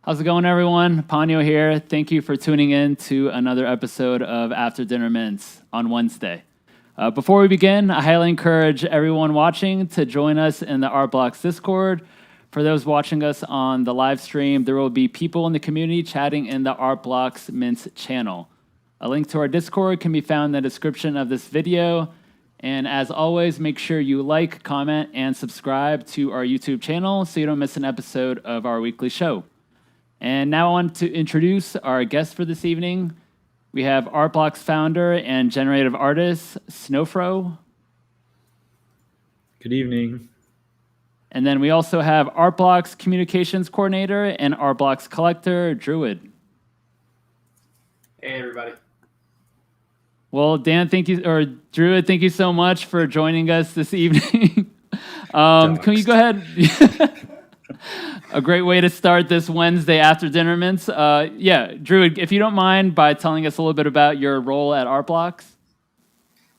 How's it going, everyone? Panyo here. Thank you for tuning in to another episode of After Dinner Mints on Wednesday. Before we begin, I highly encourage everyone watching to join us in the Art Blocks Discord. For those watching us on the live stream, there will be people in the community chatting in the Art Blocks Mints channel. A link to our Discord can be found in the description of this video. And as always, make sure you like, comment, and subscribe to our YouTube channel so you don't miss an episode of our weekly show. And now I want to introduce our guest for this evening. We have Artblocks founder and generative artist, Snowfro. Good evening. And then we also have Artblocks communications coordinator and Artblocks collector, Druid. Hey, everybody. Well, Dan, Druid, thank you so much for joining us this evening. Can you go ahead? A great way to start this Wednesday after dinner mints. Druid, if you don't mind, by telling us a little bit about your role at Artblocks.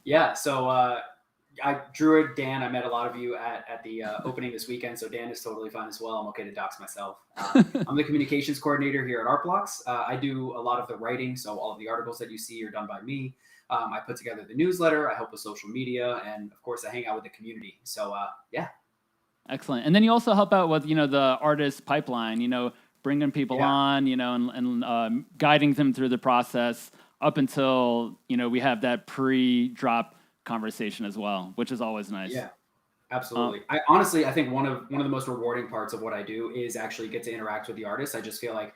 Yeah, so Druid, Dan, I met a lot of you at the opening this weekend, so Dan is totally fine as well. I'm okay to dox myself. I'm the communications coordinator here at Artblocks. I do a lot of the writing, so all of the articles that you see are done by me. I put together the newsletter, I help with social media, and of course I hang out with the community. So yeah. Excellent. And then you also help out with, the artist pipeline, bringing people on, and guiding them through the process up until, we have that pre-drop conversation as well, which is always nice. Yeah, absolutely. I think one of the most rewarding parts of what I do is actually get to interact with the artists. I just feel like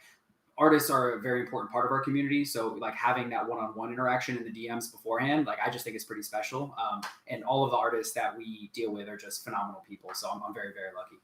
artists are a very important part of our community. So like having that one-on-one interaction in the DMs beforehand, I just think it's pretty special. And all of the artists that we deal with are just phenomenal people. So I'm very, very lucky.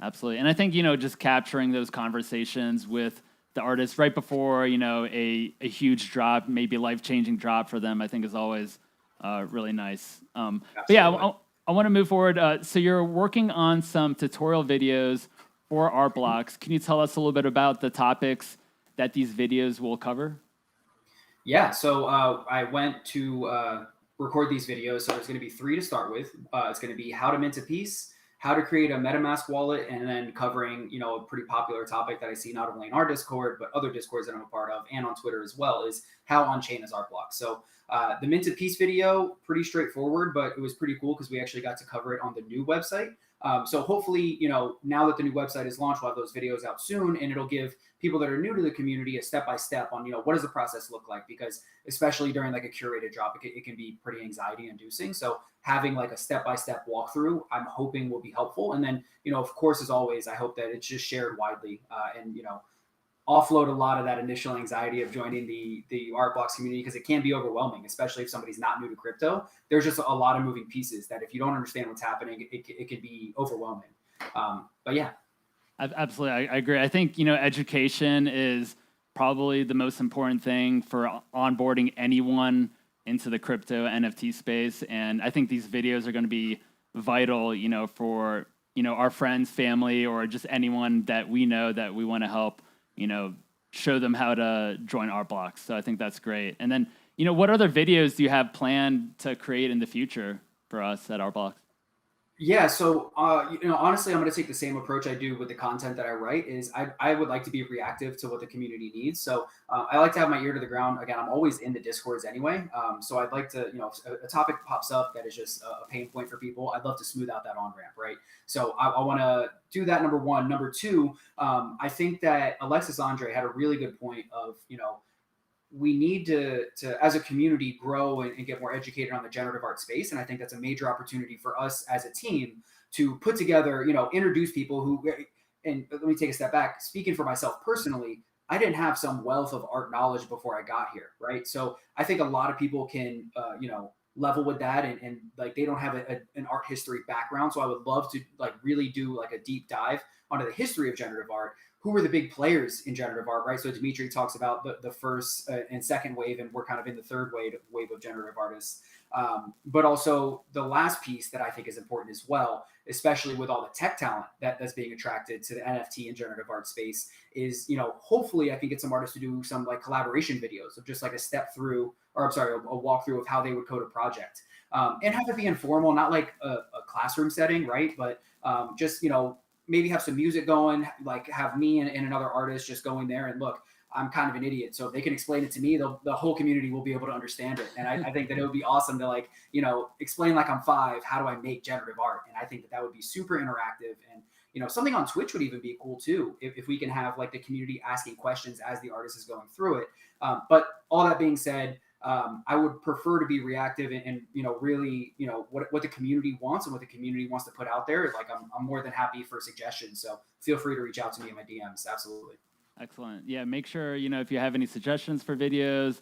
Absolutely. And I think, just capturing those conversations with the artists right before, a huge drop, maybe life-changing drop for them, I think is always really nice. But yeah, I want to move forward. So you're working on some tutorial videos for Artblocks. Can you tell us a little bit about the topics that these videos will cover? Yeah, so I went to record these videos. So there's going to be 3 to start with. It's going to be how to mint a piece, how to create a MetaMask wallet, and then covering, a pretty popular topic that I see not only in our Discord, but other Discords that I'm a part of and on Twitter as well, is how on-chain is Artblocks. So the minted piece video, pretty straightforward, but it was pretty cool because we actually got to cover it on the new website. So hopefully, now that the new website is launched, we'll have those videos out soon, and it'll give people that are new to the community a step-by-step on, what does the process look like? Because especially during a curated drop, it can be pretty anxiety inducing. So having a step-by-step walkthrough, I'm hoping will be helpful. And then, of course, as always, I hope that it's just shared widely and, offload a lot of that initial anxiety of joining the Artblocks community, because it can be overwhelming, especially if somebody's not new to crypto. There's just a lot of moving pieces that if you don't understand what's happening, it can be overwhelming. But yeah. Absolutely. I agree. I think, education is probably the most important thing for onboarding anyone into the crypto NFT space. And I think these videos are going to be vital, for, our friends, family, or just anyone that we know that we want to help, show them how to join Artblocks. So I think that's great. And then, what other videos do you have planned to create in the future for us at Artblocks? Yeah, so honestly, I'm going to take the same approach I do with the content that I write. Is I would like to be reactive to what the community needs. So I like to have my ear to the ground. Again, I'm always in the Discords anyway. So I'd like to, if a topic pops up that is just a pain point for people, I'd love to smooth out that on-ramp, right? So I want to do that, number one. Number two, I think that Alexis Andre had a really good point of, we need to as a community grow and get more educated on the generative art space. And I think that's a major opportunity for us as a team to put together, introduce people who, and let me take a step back, speaking for myself personally, I didn't have some wealth of art knowledge before I got here. Right. So I think a lot of people can, level with that and they don't have an art history background. So I would love to really do a deep dive onto the history of generative art. Who were the big players in generative art, right? So Dimitri talks about the first and second wave, and we're kind of in the third wave of generative artists. But also the last piece that I think is important as well, especially with all the tech talent that's being attracted to the NFT and generative art space, is, hopefully I can get some artists to do some collaboration videos of just a walkthrough of how they would code a project. And have it be informal, not a classroom setting, right? But just, maybe have some music going, like have me and another artist just going there and look, I'm kind of an idiot. So if they can explain it to me, the whole community will be able to understand it. And I think that it would be awesome to like, explain like I'm 5, how do I make generative art? And I think that would be super interactive. And, something on Twitch would even be cool too, if we can have like the community asking questions as the artist is going through it. But all that being said, I would prefer to be reactive and really, what the community wants and what the community wants to put out there. Like I'm more than happy for suggestions. So feel free to reach out to me in my DMs. Absolutely. Excellent. Yeah, make sure, if you have any suggestions for videos,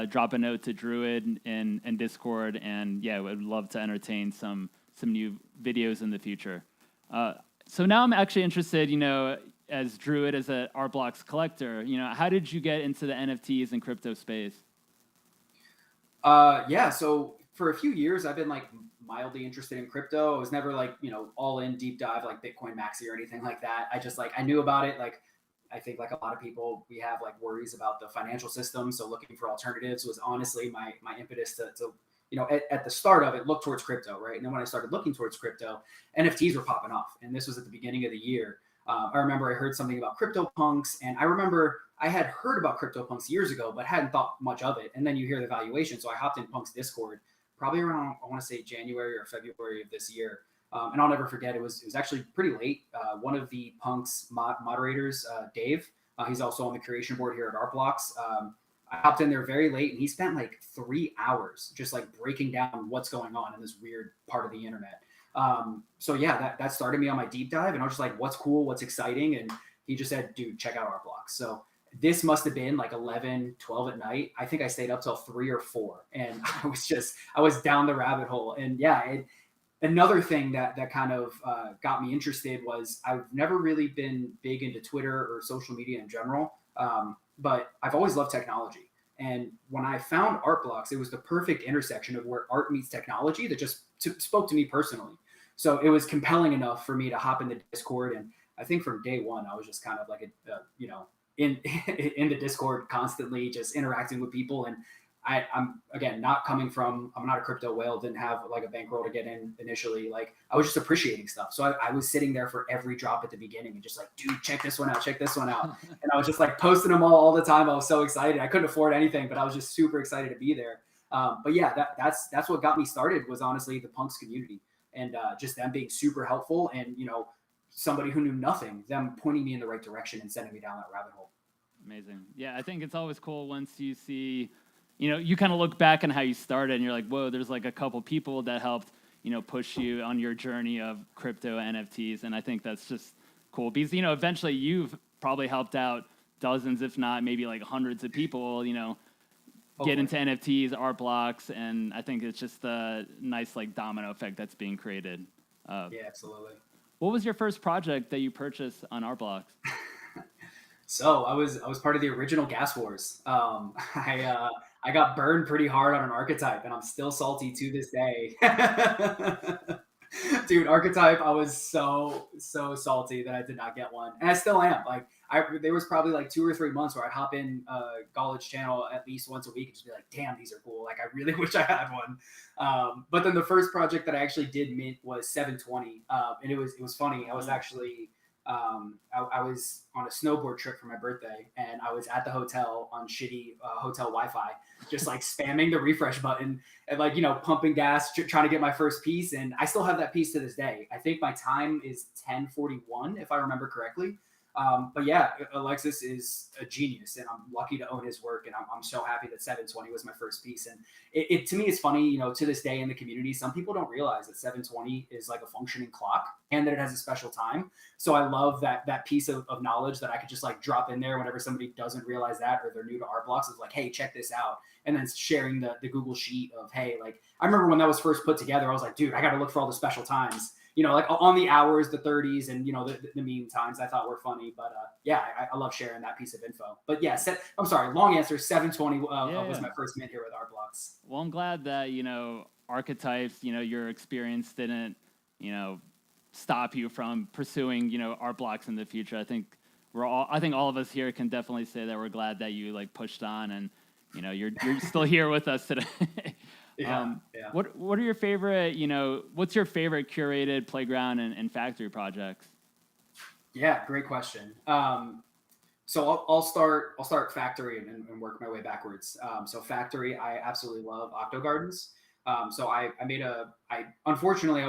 drop a note to Druid in Discord. And yeah, we'd love to entertain some new videos in the future. So now I'm actually interested, as Druid, as an art blocks collector, how did you get into the NFTs and crypto space? Yeah, so for a few years, I've been like mildly interested in crypto. I was never like, all in deep dive like Bitcoin Maxi or anything like that. I just like, I knew about it. Like, I think like a lot of people, we have like worries about the financial system. So looking for alternatives was honestly my impetus to at the start of it, look towards crypto, right? And then when I started looking towards crypto, NFTs were popping off. And this was at the beginning of the year. I remember I heard something about CryptoPunks, and I remember I had heard about CryptoPunks years ago, but hadn't thought much of it. And then you hear the valuation. So I hopped in Punk's Discord probably around, I want to say January or February of this year. And I'll never forget, it was actually pretty late. One of the Punk's moderators, Dave, he's also on the curation board here at Artblocks. I hopped in there very late, and he spent like 3 hours just like breaking down what's going on in this weird part of the internet. So yeah, that started me on my deep dive, and I was just like, what's cool, what's exciting? And he just said, dude, check out Artblocks. So this must have been like 11, 12 at night. I think I stayed up till 3 or 4, and I was down the rabbit hole. And yeah, another thing that kind of got me interested was I've never really been big into Twitter or social media in general, but I've always loved technology. And when I found Artblocks, it was the perfect intersection of where art meets technology that just spoke to me personally. So it was compelling enough for me to hop into Discord. And I think from day one, I was just kind of like in the Discord constantly just interacting with people. And I'm again I'm not a crypto whale, didn't have like a bankroll to get in initially. Like I was just appreciating stuff. So I was sitting there for every drop at the beginning and just like, dude, check this one out. And I was just like posting them all the time. I was so excited. I couldn't afford anything, but I was just super excited to be there. But yeah, that's what got me started, was honestly the Punks community, and just them being super helpful, and somebody who knew nothing, them pointing me in the right direction and sending me down that rabbit hole. Amazing. Yeah, I think it's always cool once you see, you kind of look back on how you started and you're like, whoa, there's like a couple people that helped, push you on your journey of crypto NFTs. And I think that's just cool because, eventually you've probably helped out dozens, if not maybe like hundreds of people, get into NFTs, art blocks. And I think it's just a nice like domino effect that's being created. Yeah, absolutely. What was your first project that you purchased on art blocks? So I was part of the original Gas Wars. I got burned pretty hard on an archetype, and I'm still salty to this day. Dude, archetype, I was so salty that I did not get one, and I still am. Like there was probably like 2 or 3 months where I'd hop in Golage channel at least once a week and just be like, damn, these are cool. Like I really wish I had one. But then the first project that I actually did mint was 720, and it was funny. I was actually I was on a snowboard trip for my birthday, and I was at the hotel on shitty hotel Wi-Fi, just like spamming the refresh button and like, pumping gas, trying to get my first piece. And I still have that piece to this day. I think my time is 10:41, if I remember correctly. But yeah, Alexis is a genius, and I'm lucky to own his work. And I'm so happy that 720 was my first piece. And it to me is funny, to this day in the community, some people don't realize that 720 is like a functioning clock and that it has a special time. So I love that piece of knowledge that I could just like drop in there whenever somebody doesn't realize that, or they're new to art blocks. It's like, hey, check this out. And then sharing the Google sheet of, hey, like I remember when that was first put together, I was like, dude, I got to look for all the special times. Like on the hours, the 30s, and the mean times I thought were funny. But yeah, I love sharing that piece of info. But yeah, I'm sorry, long answer. 720 was my first mint here with Art Blocks. Well, I'm glad that archetypes, your experience didn't stop you from pursuing Art Blocks in the future. I think all of us here can definitely say that we're glad that you like pushed on, and you're still here with us today. Yeah. What are your favorite, what's your favorite curated playground and factory projects? Yeah, great question. So I'll start factory and work my way backwards. So factory, I absolutely love Octo Gardens. So I made unfortunately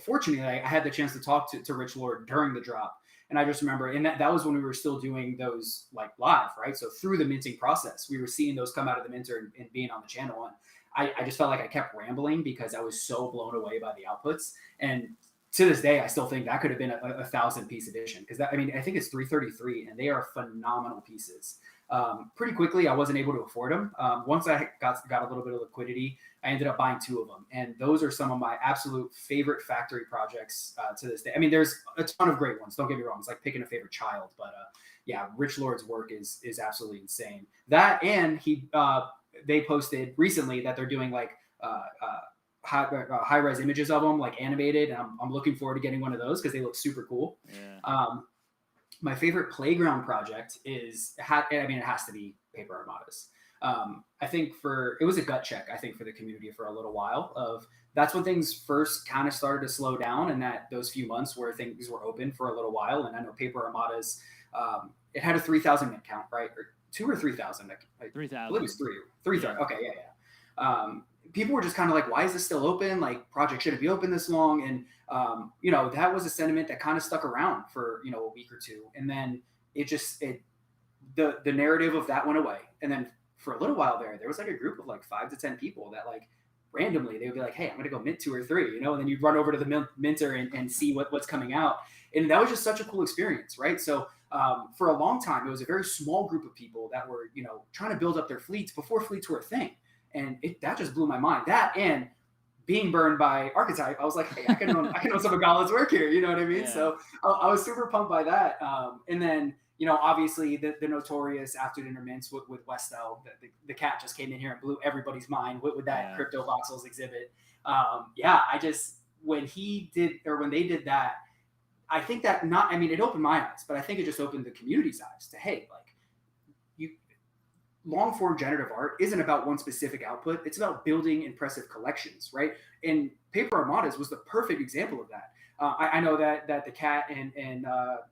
fortunately I had the chance to talk to Rich Lord during the drop. And I just remember, and that was when we were still doing those like live, right? So through the minting process, we were seeing those come out of the minter and being on the channel. And I just felt like I kept rambling because I was so blown away by the outputs. And to this day, I still think that could have been a 1,000-piece edition because I mean, I think it's 333 and they are phenomenal pieces. Pretty quickly, I wasn't able to afford them. Once I got a little bit of liquidity, I ended up buying 2 of them. And those are some of my absolute favorite factory projects to this day. I mean, there's a ton of great ones. Don't get me wrong. It's like picking a favorite child. But yeah, Rich Lord's work is absolutely insane. That and they posted recently that they're doing like high-res images of them, like animated. And I'm looking forward to getting one of those because they look super cool. Yeah. My favorite playground project it has to be Paper Armadas. I think it was a gut check, I think, for the community for a little while. That's when things first kind of started to slow down, and that those few months where things were open for a little while. And I know Paper Armadas, it had a 3,000 mint count, right? Or 2 or 3,000. 3,000. I believe it was 3,000. Okay, yeah. People were just kind of like, why is this still open? Like, project shouldn't be open this long. And, that was a sentiment that kind of stuck around for, a week or two. And then the narrative of that went away. And then for a little while there was like a group of like 5 to 10 people that like randomly, they would be like, hey, I'm going to go mint 2 or 3, and then you'd run over to the minter and see what's coming out. And that was just such a cool experience. Right. So, for a long time, it was a very small group of people that were, trying to build up their fleets before fleets were a thing. And that just blew my mind. That and being burned by Archetype, I was like, hey, I can own some of Galen's work here. You know what I mean? Yeah. So I was super pumped by that. And then, obviously the notorious After Dinner mints with Westo, the cat just came in here and blew everybody's mind with that Crypto Voxels exhibit. When they did that, I think that it opened my eyes, but I think it just opened the community's eyes to, hey, like, long form generative art isn't about one specific output. It's about building impressive collections, right? And Paper Armadas was the perfect example of that. I know that the cat and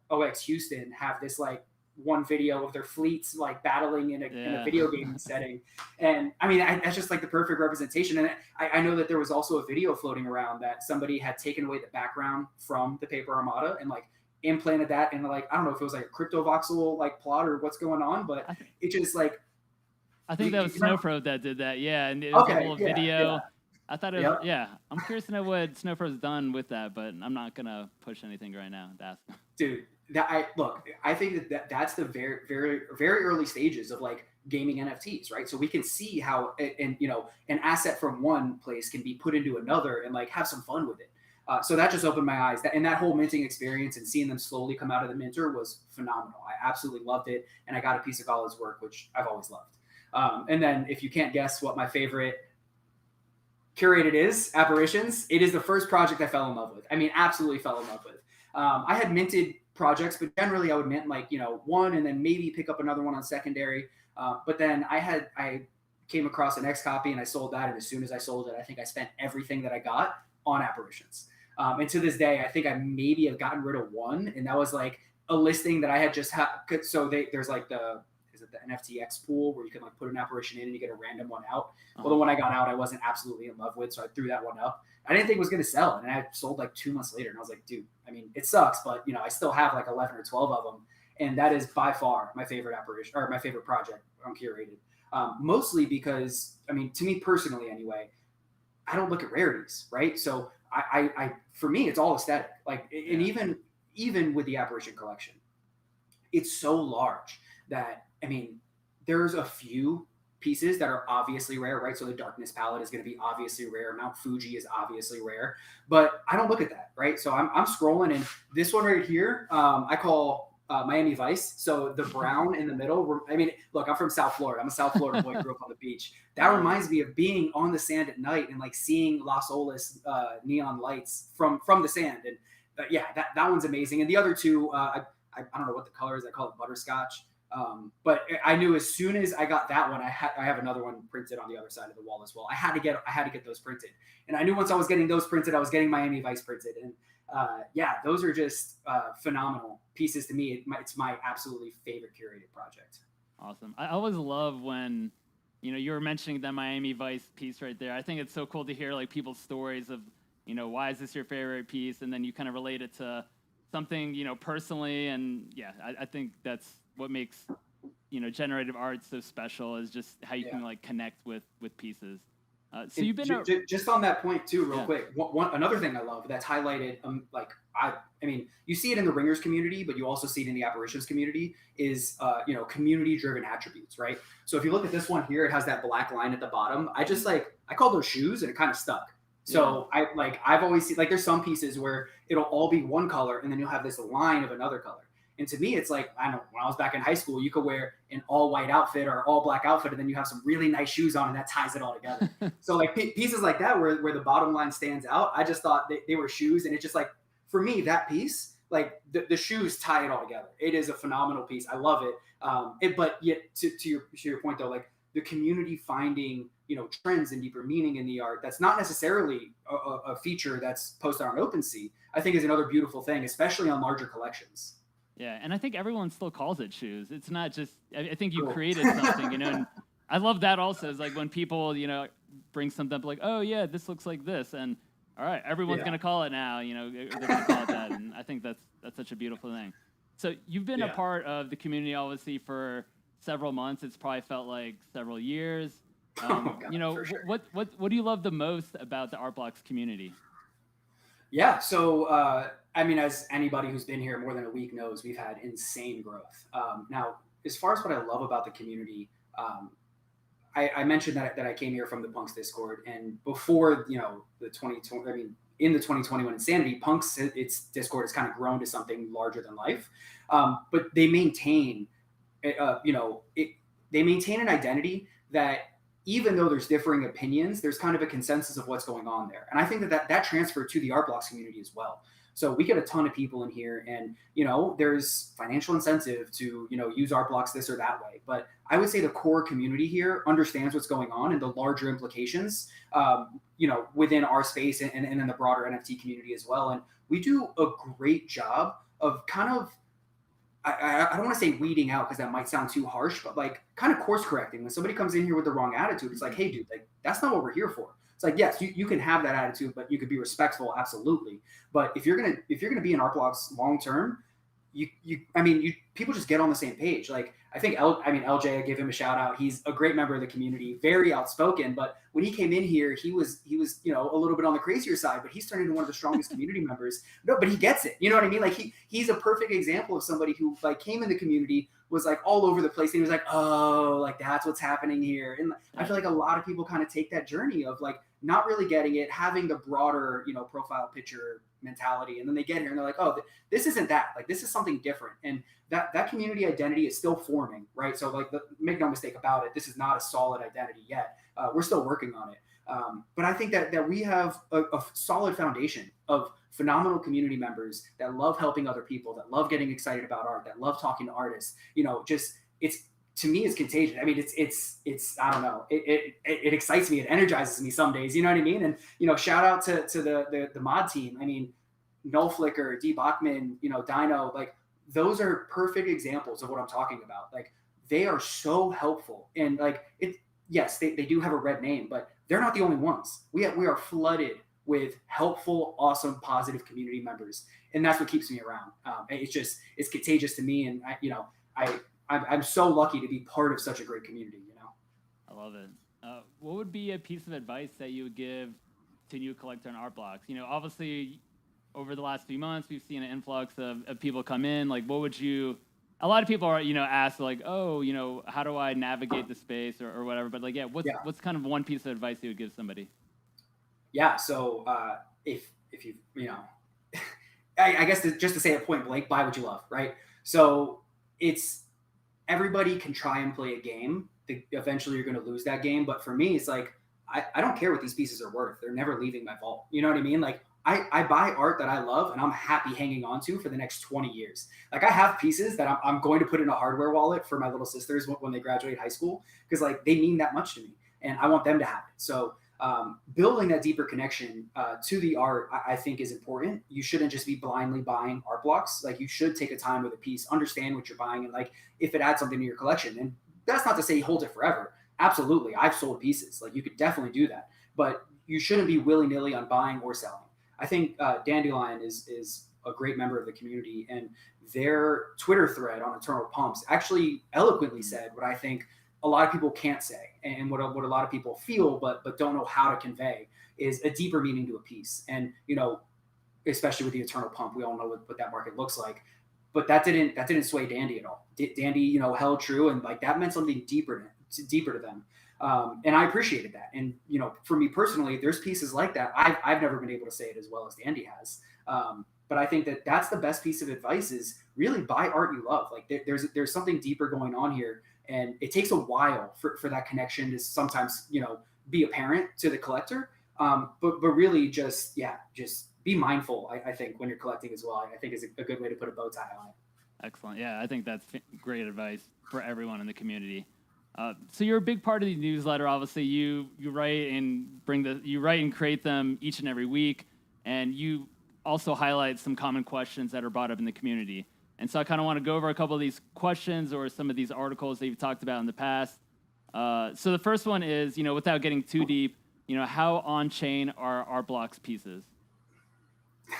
OX Houston have this like one video of their fleets like battling in a video game setting. And that's just like the perfect representation. And I know that there was also a video floating around that somebody had taken away the background from the Paper Armada and like implanted that in like, I don't know if it was like a crypto voxel like plot or what's going on, but it just like, I think that was Snowfro that did that. Yeah, and it was a whole video. Yeah. I thought it was, I'm curious to know what Snowfro's done with that, but I'm not going to push anything right now. Dude, I think that's the very, very, very early stages of like gaming NFTs, right? So we can see how, an asset from one place can be put into another and like have some fun with it. So that just opened my eyes. And that whole minting experience and seeing them slowly come out of the minter was phenomenal. I absolutely loved it. And I got a piece of Gala's work, which I've always loved. And then if you can't guess what my favorite Curated is, Apparitions, it is the first project I fell in love with. Absolutely fell in love with. I had minted projects, but generally I would mint like, one and then maybe pick up another one on secondary. But then I came across an X copy and I sold that. And as soon as I sold it, I think I spent everything that I got on Apparitions. And to this day, I think I maybe have gotten rid of one. And that was like a listing that I had just had. So there's like the NFTX pool where you can like put an apparition in and you get a random one out. Well, the one I got out, I wasn't absolutely in love with. So I threw that one up. I didn't think it was going to sell. And I sold like 2 months later. And I was like, dude, it sucks, but I still have like 11 or 12 of them. And that is by far my favorite apparition or my favorite project on Curated. Mostly because, to me personally anyway, I don't look at rarities, right? So I for me, it's all aesthetic. Like, and even with the apparition collection, it's so large that, there's a few pieces that are obviously rare, right? So the Darkness palette is going to be obviously rare. Mount Fuji is obviously rare, but I don't look at that, right? So I'm scrolling, and this one right here, I call Miami Vice. So the brown in the middle, look, I'm from South Florida. I'm a South Florida boy, grew up on the beach. That reminds me of being on the sand at night and like seeing Las Olas neon lights from the sand. And that one's amazing. And the other two, I don't know what the color is. I call it butterscotch. But I knew as soon as I got that one, I have another one printed on the other side of the wall as well. I had to get those printed, and I knew once I was getting those printed, I was getting Miami Vice printed, and those are just phenomenal pieces to me. It's my absolutely favorite curated project. Awesome. I always love when, you were mentioning that Miami Vice piece right there. I think it's so cool to hear like people's stories of, why is this your favorite piece? And then you kind of relate it to something, personally. And yeah, I think that's what makes, generative art so special, is just how you can like connect with pieces. So you've been just on that point too, real quick. Another thing I love that's highlighted, I mean, you see it in the ringers community, but you also see it in the apparitions community, is community-driven attributes, right? So if you look at this one here, it has that black line at the bottom. I call those shoes, and it kind of stuck. So I've always seen, like, there's some pieces where it'll all be one color, and then you'll have this line of another color. And to me, it's like, I don't know, when I was back in high school, you could wear an all white outfit or all black outfit, and then you have some really nice shoes on, and that ties it all together. So like pieces like that, where the bottom line stands out, I just thought they were shoes. And it's just like, for me, that piece, like the shoes tie it all together. It is a phenomenal piece. I love it. But yet to your point though, like the community finding, trends and deeper meaning in the art, that's not necessarily a feature that's posted on OpenSea, I think is another beautiful thing, especially on larger collections. Yeah, and I think everyone still calls it shoes. It's not just, I think you created something, and I love that also. Is like when people, bring something up like, oh yeah, this looks like this, and all right, everyone's going to call it now, they're going to call it that, and I think that's such a beautiful thing. So you've been a part of the community, obviously, for several months. It's probably felt like several years. Sure. What do you love the most about the Art Blocks community? Yeah, so as anybody who's been here more than a week knows, we've had insane growth. Now, as far as what I love about the community, I mentioned that I came here from the Punks Discord, and before the 2020, in the 2021 Insanity, Punks, its Discord has kind of grown to something larger than life. But they maintain, they maintain an identity that, even though there's differing opinions, there's kind of a consensus of what's going on there. And I think that transferred to the Art Blocks community as well. So we get a ton of people in here, and, there's financial incentive to, use Art Blocks this or that way. But I would say the core community here understands what's going on and the larger implications, within our space and in the broader NFT community as well. And we do a great job of kind of, I don't want to say weeding out, because that might sound too harsh, but like kind of course correcting. When somebody comes in here with the wrong attitude, it's like, hey dude, like that's not what we're here for. It's like, yes, you can have that attitude, but you could be respectful, absolutely. But if you're gonna be in Art Blocks long term, people just get on the same page. Like I think LJ, I give him a shout out. He's a great member of the community, very outspoken. But when he came in here, he was a little bit on the crazier side, but he's turned into one of the strongest community members. No, but he gets it. You know what I mean? Like he's a perfect example of somebody who like came in the community, was like all over the place, and he was like, oh, like that's what's happening here. And I feel like a lot of people kind of take that journey of like not really getting it, having the broader, profile picture mentality, and then they get here and they're like, oh, this isn't that. Like this is something different. And that community identity is still forming, right? So like, make no mistake about it, this is not a solid identity yet. We're still working on it. But I think that we have a solid foundation of phenomenal community members that love helping other people, that love getting excited about art, that love talking to artists. To me, it's contagious. I mean, it's I don't know. It excites me. It energizes me some days. You know what I mean? And shout out to the mod team. I mean, Null Flicker, D Bachman, Dino, like those are perfect examples of what I'm talking about. Like they are so helpful, and like yes, they do have a red name, but they're not the only ones. We are flooded with helpful, awesome, positive community members, and that's what keeps me around. It's contagious to me, and I'm so lucky to be part of such a great community. I love it. What would be a piece of advice that you would give to new collector on Art Blocks? Obviously, over the last few months, we've seen an influx of people come in. Like, what would you? A lot of people are, asked like, oh, how do I navigate the space or whatever? But like, what's kind of one piece of advice you would give somebody? Yeah. So if you, I guess just to say it point blank, buy what you love, right? So everybody can try and play a game. Eventually you're going to lose that game. But for me, it's like, I don't care what these pieces are worth. They're never leaving my vault. You know what I mean? Like I buy art that I love and I'm happy hanging on to for the next 20 years. Like I have pieces that I'm going to put in a hardware wallet for my little sisters when they graduate high school, because like they mean that much to me and I want them to have it. So building that deeper connection to the art, I think is important. You shouldn't just be blindly buying art blocks. Like you should take a time with a piece, understand what you're buying, and like if it adds something to your collection. And that's not to say you hold it forever. Absolutely, I've sold pieces. Like you could definitely do that, but you shouldn't be willy-nilly on buying or selling. I think Dandelion is a great member of the community, and their Twitter thread on Eternal Pumps actually eloquently said what I think a lot of people can't say, and what a lot of people feel but don't know how to convey is a deeper meaning to a piece. And especially with the Eternal Pump, we all know what that market looks like. But that didn't sway Dandy at all. Dandy, held true, and like that meant something deeper to them. And I appreciated that. And for me personally, there's pieces like that. I've never been able to say it as well as Dandy has. But I think that's the best piece of advice is really buy art you love. Like there's something deeper going on here, and it takes a while for that connection to sometimes be apparent to the collector. But really just be mindful. I think when you're collecting as well, I think is a good way to put a bow tie on it. Excellent. Yeah, I think that's great advice for everyone in the community. So you're a big part of the newsletter. Obviously, you write and create them each and every week, and you also highlight some common questions that are brought up in the community. And so I kind of want to go over a couple of these questions or some of these articles that you've talked about in the past. So the first one is, without getting too deep, how on-chain are art blocks pieces?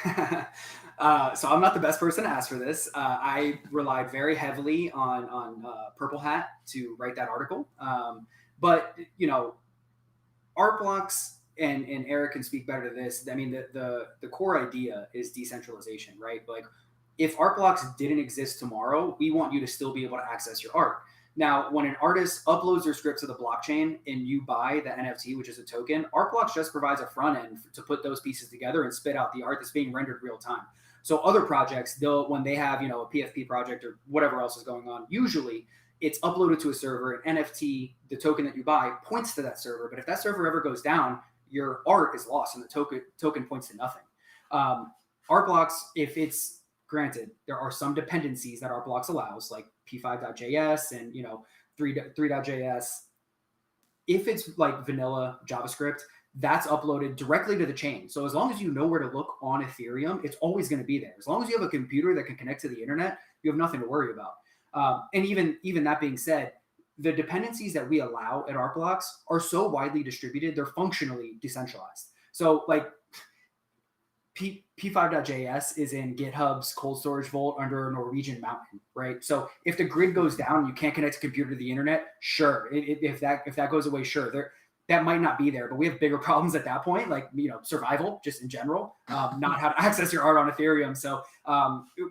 So I'm not the best person to ask for this. I relied very heavily on Purple Hat to write that article. But art blocks, and Eric can speak better to this. I mean, the core idea is decentralization, right? Like if art blocks didn't exist tomorrow, we want you to still be able to access your art. Now, when an artist uploads their script to the blockchain and you buy the NFT, which is a token, Artblocks just provides a front end to put those pieces together and spit out the art that's being rendered real time. So other projects, when they have a PFP project or whatever else is going on, usually it's uploaded to a server. An NFT, the token that you buy, points to that server. But if that server ever goes down, your art is lost and the token points to nothing. Artblocks, if it's granted, there are some dependencies that Artblocks allows, like p5.js and 3.js. If it's like vanilla JavaScript, that's uploaded directly to the chain. So as long as you know where to look on Ethereum, it's always going to be there. As long as you have a computer that can connect to the internet, you have nothing to worry about. And even that being said, the dependencies that we allow at Artblocks are so widely distributed, they're functionally decentralized. So like P5.js is in GitHub's cold storage vault under a Norwegian mountain, right? So if the grid goes down and you can't connect a computer to the internet, sure. If that goes away, sure. That might not be there, but we have bigger problems at that point, like survival just in general, not how to access your art on Ethereum. So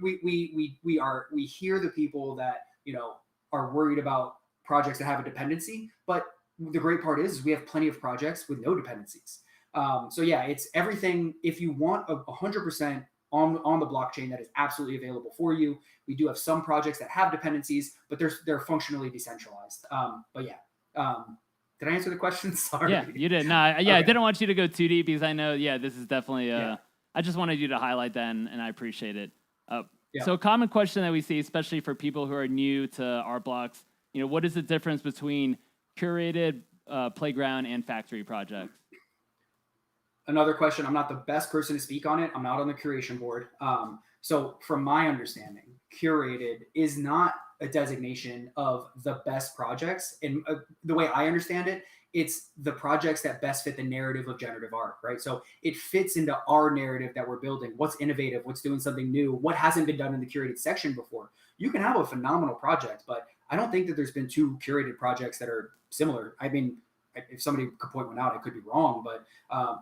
we hear the people that are worried about projects that have a dependency, but the great part is we have plenty of projects with no dependencies. So yeah, it's everything. If you want 100% on the blockchain, that is absolutely available for you. We do have some projects that have dependencies, but they're functionally decentralized. But yeah, did I answer the question? Sorry. Yeah, you did. No, okay. I didn't want you to go too deep because I know, this is definitely. I just wanted you to highlight that, and I appreciate it. So a common question that we see, especially for people who are new to Artblocks, what is the difference between curated, playground, and factory projects? Another question. I'm not the best person to speak on it. I'm not on the curation board. So from my understanding, curated is not a designation of the best projects. And the way I understand it, it's the projects that best fit the narrative of generative art, right? So it fits into our narrative that we're building. What's innovative, what's doing something new, what hasn't been done in the curated section before. You can have a phenomenal project, but I don't think that there's been two curated projects that are similar. I mean, if somebody could point one out, I could be wrong, but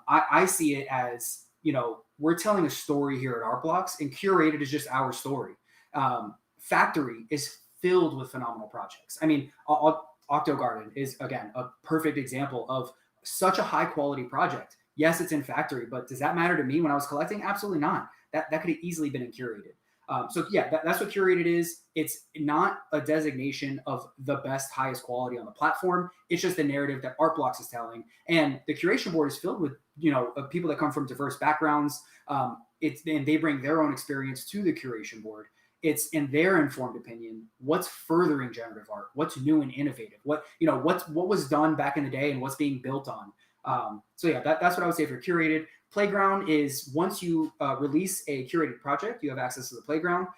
I see it as, we're telling a story here at Artblocks, and curated is just our story. Factory is filled with phenomenal projects. I mean, Octogarden is, again, a perfect example of such a high quality project. Yes, it's in factory, but does that matter to me when I was collecting? Absolutely not. That could have easily been in curated. So yeah, that's what Curated is. It's not a designation of the best, highest quality on the platform. It's just the narrative that Artblocks is telling. And the curation board is filled with, people that come from diverse backgrounds. And they bring their own experience to the curation board. It's in their informed opinion, what's furthering generative art, what's new and innovative, what was done back in the day and what's being built on. So yeah, that's what I would say for Curated. Playground is once you release a curated project, you have access to the playground.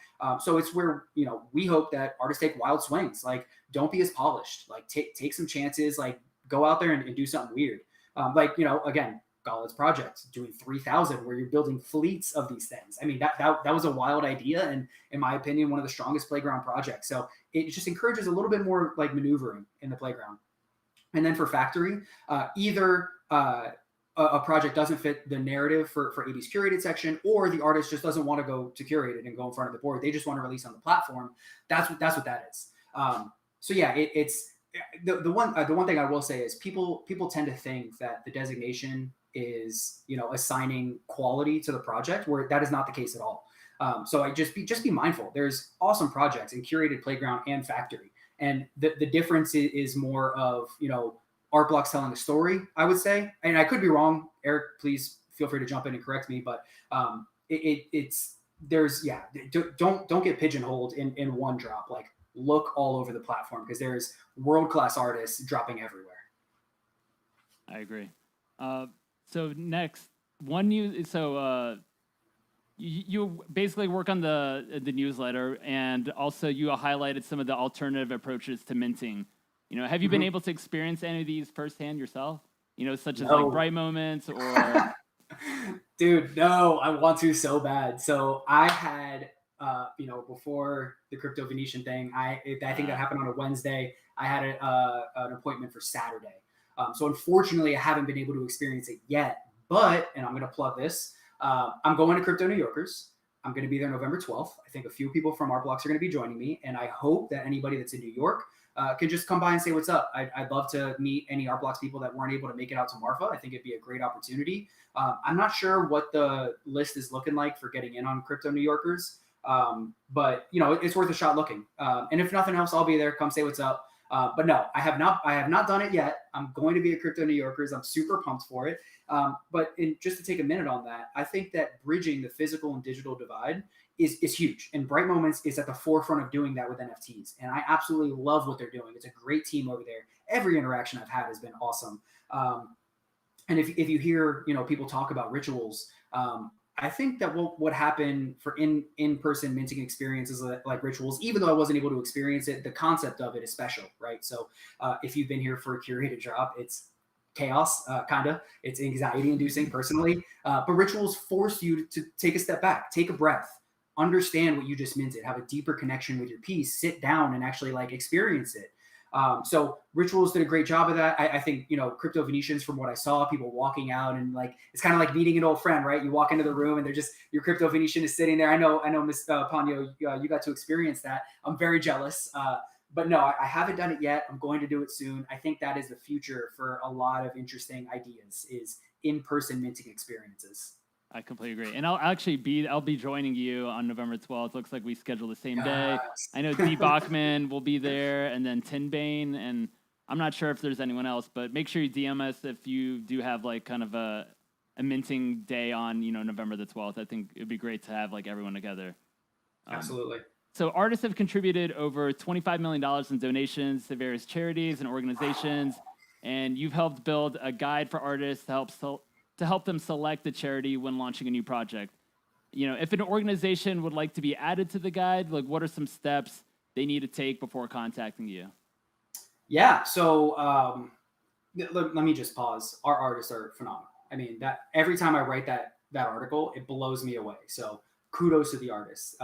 So it's where, we hope that artists take wild swings. Like, don't be as polished. Like, take some chances. Like, go out there and do something weird. Again, Gaulet's project, doing 3,000, where you're building fleets of these things. I mean, that was a wild idea, and in my opinion, one of the strongest playground projects. So it just encourages a little bit more like maneuvering in the playground. And then for Factory, either a project doesn't fit the narrative for AB's Curated section, or the artist just doesn't want to go to Curated and go in front of the board. They just want to release on the platform. That's what that is. So yeah, it's the one thing I will say is people tend to think that the designation is, assigning quality to the project, where that is not the case at all. So I just be mindful. There's awesome projects in Curated, Playground, and Factory. And the difference is more of, Artblocks telling a story, I would say. And I could be wrong. Eric, please feel free to jump in and correct me. But don't get pigeonholed in one drop. Like, look all over the platform, because there's world-class artists dropping everywhere. I agree. So next, you basically work on the newsletter, and also you highlighted some of the alternative approaches to minting. Have you been able to experience any of these firsthand yourself? Such as like Bright Moments or. Dude, no, I want to so bad. So I had, before the Crypto Venetian thing, I think that happened on a Wednesday. I had an appointment for Saturday. So unfortunately, I haven't been able to experience it yet. But, and I'm going to plug this, I'm going to Crypto New Yorkers. I'm going to be there November 12th. I think a few people from Artblocks are going to be joining me, and I hope that anybody that's in New York can just come by and say what's up. I'd love to meet any Artblocks people that weren't able to make it out to Marfa. I think it'd be a great opportunity. I'm not sure what the list is looking like for getting in on Crypto New Yorkers, but it's worth a shot looking. And if nothing else, I'll be there. Come say what's up. But no, I have not done it yet. I'm going to be at Crypto New Yorkers. I'm super pumped for it. But just to take a minute on that, I think that bridging the physical and digital divide is huge. And Bright Moments is at the forefront of doing that with NFTs. And I absolutely love what they're doing. It's a great team over there. Every interaction I've had has been awesome. And if you hear, people talk about rituals, I think that what happened for in-person minting experiences like rituals, even though I wasn't able to experience it, the concept of it is special, right? So if you've been here for a curated drop, it's chaos, kind of. It's anxiety-inducing personally. But rituals force you to take a step back, take a breath, understand what you just minted, have a deeper connection with your piece, sit down and actually experience it. So rituals did a great job of that. I think, Crypto Venetians, from what I saw, people walking out and it's kind of like meeting an old friend, right? You walk into the room and they're just, your Crypto Venetian is sitting there. I know Ms. Ponyo, you got to experience that. I'm very jealous. But no, I haven't done it yet. I'm going to do it soon. I think that is the future for a lot of interesting ideas, is in-person minting experiences. I completely agree. And I'll be joining you on November 12th. Looks like we scheduled the same day. I know D. Bachman will be there, and then Tinbane, and I'm not sure if there's anyone else, but make sure you DM us if you do have kind of a minting day on, November the 12th. I think it'd be great to have everyone together. Absolutely. So artists have contributed over $25 million in donations to various charities and organizations, and you've helped build a guide for artists to help them select the charity when launching a new project. If an organization would like to be added to the guide, what are some steps they need to take before contacting you? Yeah. So let me just pause. Our artists are phenomenal. I mean, that every time I write that article, it blows me away. So kudos to the artists.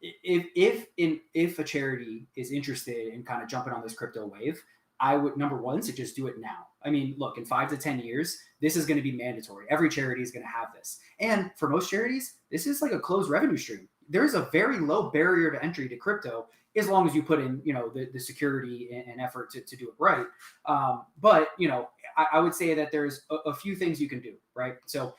If a charity is interested in kind of jumping on this crypto wave, I would, number one, suggest do it now. I mean, look, in 5 to 10 years, this is going to be mandatory. Every charity is going to have this. And for most charities, this is like a closed revenue stream. There's a very low barrier to entry to crypto, as long as you put in, the security and effort to do it right. But, I would say that there's a few things you can do, right? So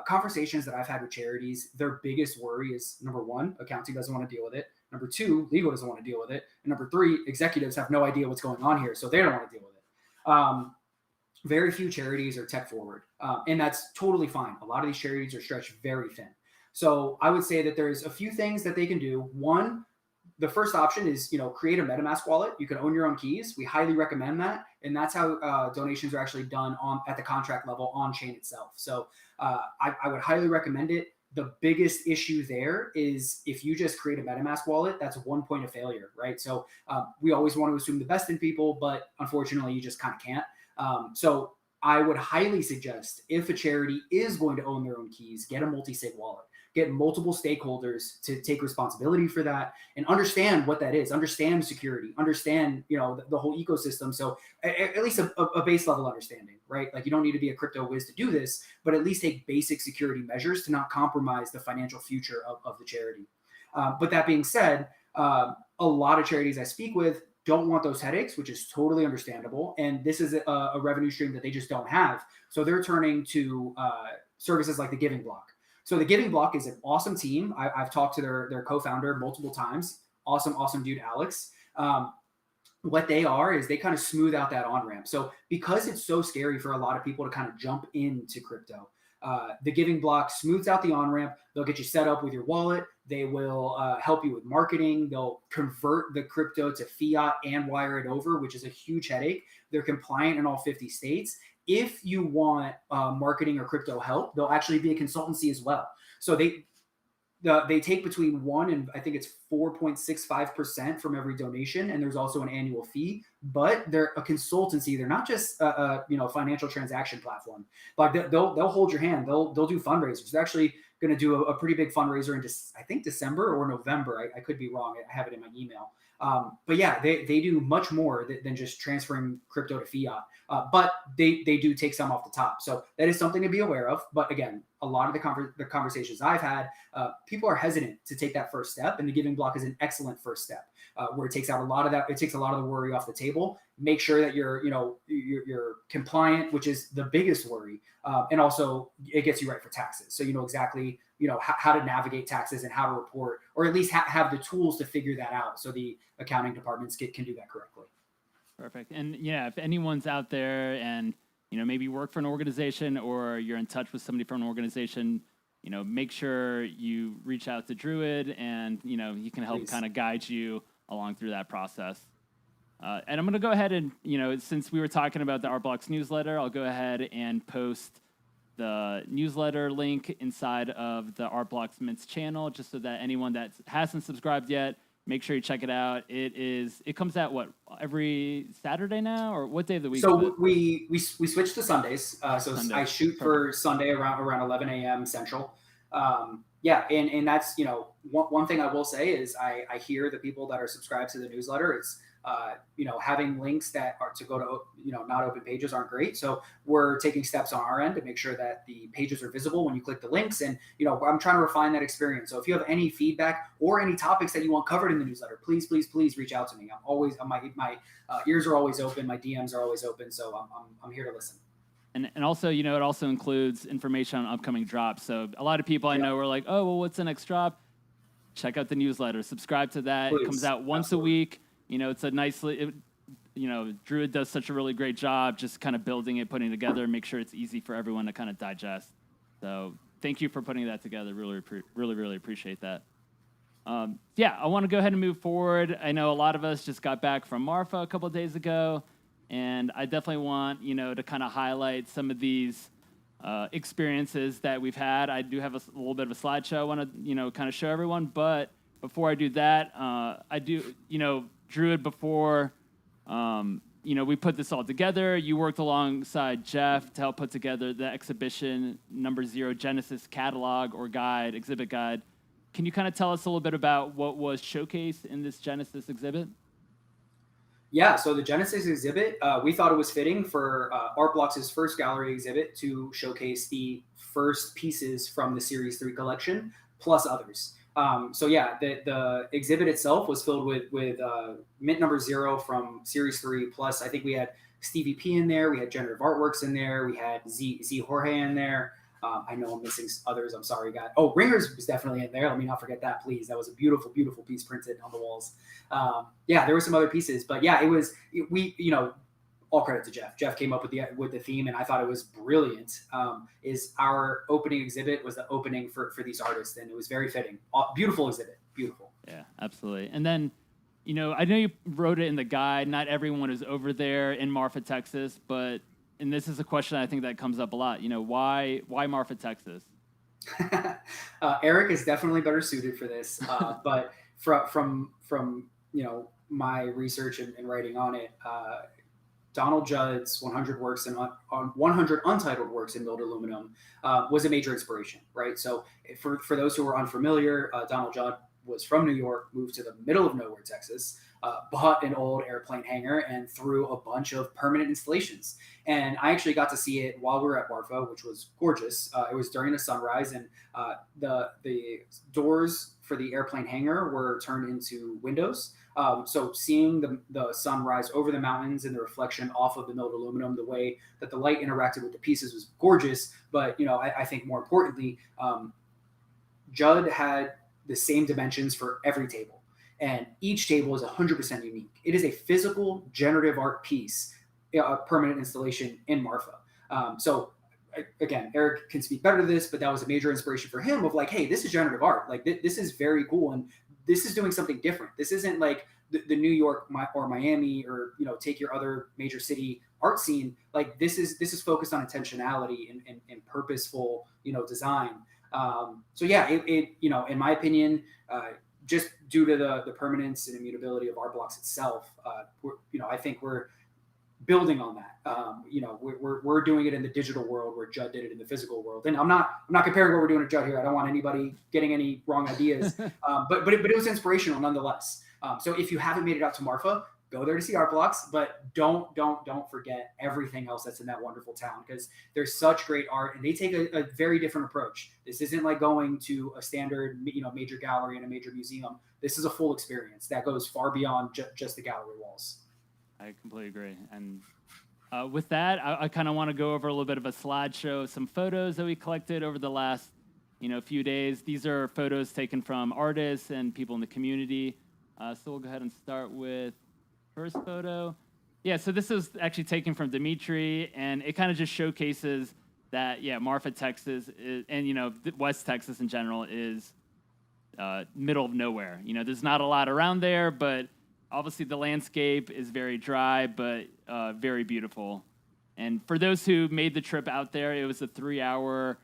conversations that I've had with charities, their biggest worry is, number one, accounting doesn't want to deal with it. Number two, legal doesn't want to deal with it. And number three, executives have no idea what's going on here, so they don't want to deal with it. Very few charities are tech forward, and that's totally fine. A lot of these charities are stretched very thin. So I would say that there's a few things that they can do. One, the first option is, create a MetaMask wallet. You can own your own keys. We highly recommend that. And that's how donations are actually done at the contract level on chain itself. So I would highly recommend it. The biggest issue there is if you just create a MetaMask wallet, that's one point of failure, right? So we always want to assume the best in people, but unfortunately you just kind of can't. So I would highly suggest, if a charity is going to own their own keys, get a multi-sig wallet. Get multiple stakeholders to take responsibility for that and understand what that is, understand security, understand, the whole ecosystem. So at least a base level understanding, right? Like, you don't need to be a crypto whiz to do this, but at least take basic security measures to not compromise the financial future of the charity. But that being said, a lot of charities I speak with don't want those headaches, which is totally understandable. And this is a revenue stream that they just don't have. So they're turning to services like the Giving Block. So the Giving Block is an awesome team. I've talked to their co-founder multiple times. Awesome dude, Alex. What they are is they kind of smooth out that on-ramp. So because it's so scary for a lot of people to kind of jump into crypto, the Giving Block smooths out the on-ramp. They'll get you set up with your wallet. They will help you with marketing. They'll convert the crypto to fiat and wire it over, which is a huge headache. They're compliant in all 50 states. If you want marketing or crypto help, they'll actually be a consultancy as well. So they take between 1 and I think it's 4.65% from every donation, and there's also an annual fee. But they're a consultancy. They're not just a financial transaction platform. Like, they'll hold your hand. They'll do fundraisers. They're actually going to do a pretty big fundraiser in I think December or November. I could be wrong. I have it in my email. But yeah, they do much more than just transferring crypto to fiat. But they do take some off the top. So that is something to be aware of. But again, a lot of the conversations I've had, people are hesitant to take that first step. And the Giving Block is an excellent first step, where it takes out a lot of that. It takes a lot of the worry off the table. Make sure that you're compliant, which is the biggest worry. And also it gets you right for taxes. So you know exactly, how to navigate taxes and how to report, or at least have the tools to figure that out. So the accounting departments can do that correctly. Perfect. And yeah, if anyone's out there and, maybe you work for an organization or you're in touch with somebody from an organization, make sure you reach out to Druid and, he can help kind of guide you along through that process. And I'm going to go ahead and, since we were talking about the Artblocks newsletter, I'll go ahead and post the newsletter link inside of the Artblocks Mints channel, just so that anyone that hasn't subscribed yet, make sure you check it out. It comes out every Saturday now, or what day of the week? So we switched to Sundays. So Sunday. I shoot for Sunday around 11 a.m. Central. Yeah, and that's one thing I will say is I hear the people that are subscribed to the newsletter. It's having links that are to go to not open pages aren't great. So we're taking steps on our end to make sure that the pages are visible when you click the links. And I'm trying to refine that experience. So if you have any feedback or any topics that you want covered in the newsletter, please reach out to me. I'm always my ears are always open. My DMs are always open. So I'm here to listen. And also, it also includes information on upcoming drops. So a lot of people I know are like, oh, well, what's the next drop? Check out the newsletter. Subscribe to that. Please. It comes out once a week. It's a nicely, Druid does such a really great job just kind of building it, putting it together, make sure it's easy for everyone to kind of digest. So thank you for putting that together. Really appreciate that. Yeah, I want to go ahead and move forward. I know a lot of us just got back from Marfa a couple of days ago, and I definitely want, to kind of highlight some of these experiences that we've had. I do have a little bit of a slideshow I want to, kind of show everyone, but before I do that, I do, Druid, before, we put this all together, you worked alongside Jeff to help put together the exhibition number 0 Genesis catalog or guide, exhibit guide. Can you kind of tell us a little bit about what was showcased in this Genesis exhibit? Yeah, so the Genesis exhibit, we thought it was fitting for Artblocks' first gallery exhibit to showcase the first pieces from the Series 3 collection, plus others. So yeah, the exhibit itself was filled with mint number 0 from Series 3, plus I think we had Stevie P in there. We had Generative Artworks in there. We had Z Jorge in there. I know I'm missing others. I'm sorry, guys. Oh, Ringers was definitely in there. Let me not forget that, please. That was a beautiful, beautiful piece printed on the walls. Yeah, there were some other pieces, but yeah, all credit to Jeff. Jeff came up with the theme, and I thought it was brilliant. Is our opening exhibit was the opening for these artists, and it was very fitting. Beautiful exhibit, beautiful. Yeah, absolutely. And then, I know you wrote it in the guide. Not everyone is over there in Marfa, Texas, and this is a question I think that comes up a lot. Why Marfa, Texas? Eric is definitely better suited for this, but from my research and writing on it, Donald Judd's 100 works and 100 untitled works in milled aluminum was a major inspiration, right? So for those who are unfamiliar, Donald Judd was from New York, moved to the middle of nowhere, Texas, bought an old airplane hangar and threw a bunch of permanent installations. And I actually got to see it while we were at Marfa, which was gorgeous. It was during the sunrise, and the doors for the airplane hangar were turned into windows. So seeing the sunrise over the mountains and the reflection off of the milled aluminum, the way that the light interacted with the pieces was gorgeous. But I think more importantly, Judd had the same dimensions for every table, and each table is 100% unique. It is a physical generative art piece, a permanent installation in Marfa. So again, Eric can speak better to this, but that was a major inspiration for him of like, hey, this is generative art. Like this is very cool, and this is doing something different. This isn't like the New York or Miami or take your other major city art scene. Like this is focused on intentionality and purposeful design. So yeah, it in my opinion, just due to the permanence and immutability of art blocks itself, I think we're building on that. We're doing it in the digital world where Judd did it in the physical world. And I'm not comparing what we're doing to Judd here. I don't want anybody getting any wrong ideas. But it was inspirational nonetheless. So if you haven't made it out to Marfa, go there to see art blocks, but don't forget everything else that's in that wonderful town, because there's such great art and they take a very different approach. This isn't like going to a standard major gallery and a major museum. This is a full experience that goes far beyond just the gallery walls. I completely agree. And with that, I kind of want to go over a little bit of a slideshow, some photos that we collected over the last few days. These are photos taken from artists and people in the community. So we'll go ahead and start with first photo. Yeah, so this is actually taken from Dimitri, and it kind of just showcases that, Marfa, Texas, and, West Texas in general is middle of nowhere. There's not a lot around there, but obviously the landscape is very dry, but very beautiful. And for those who made the trip out there, it was a 3-hour,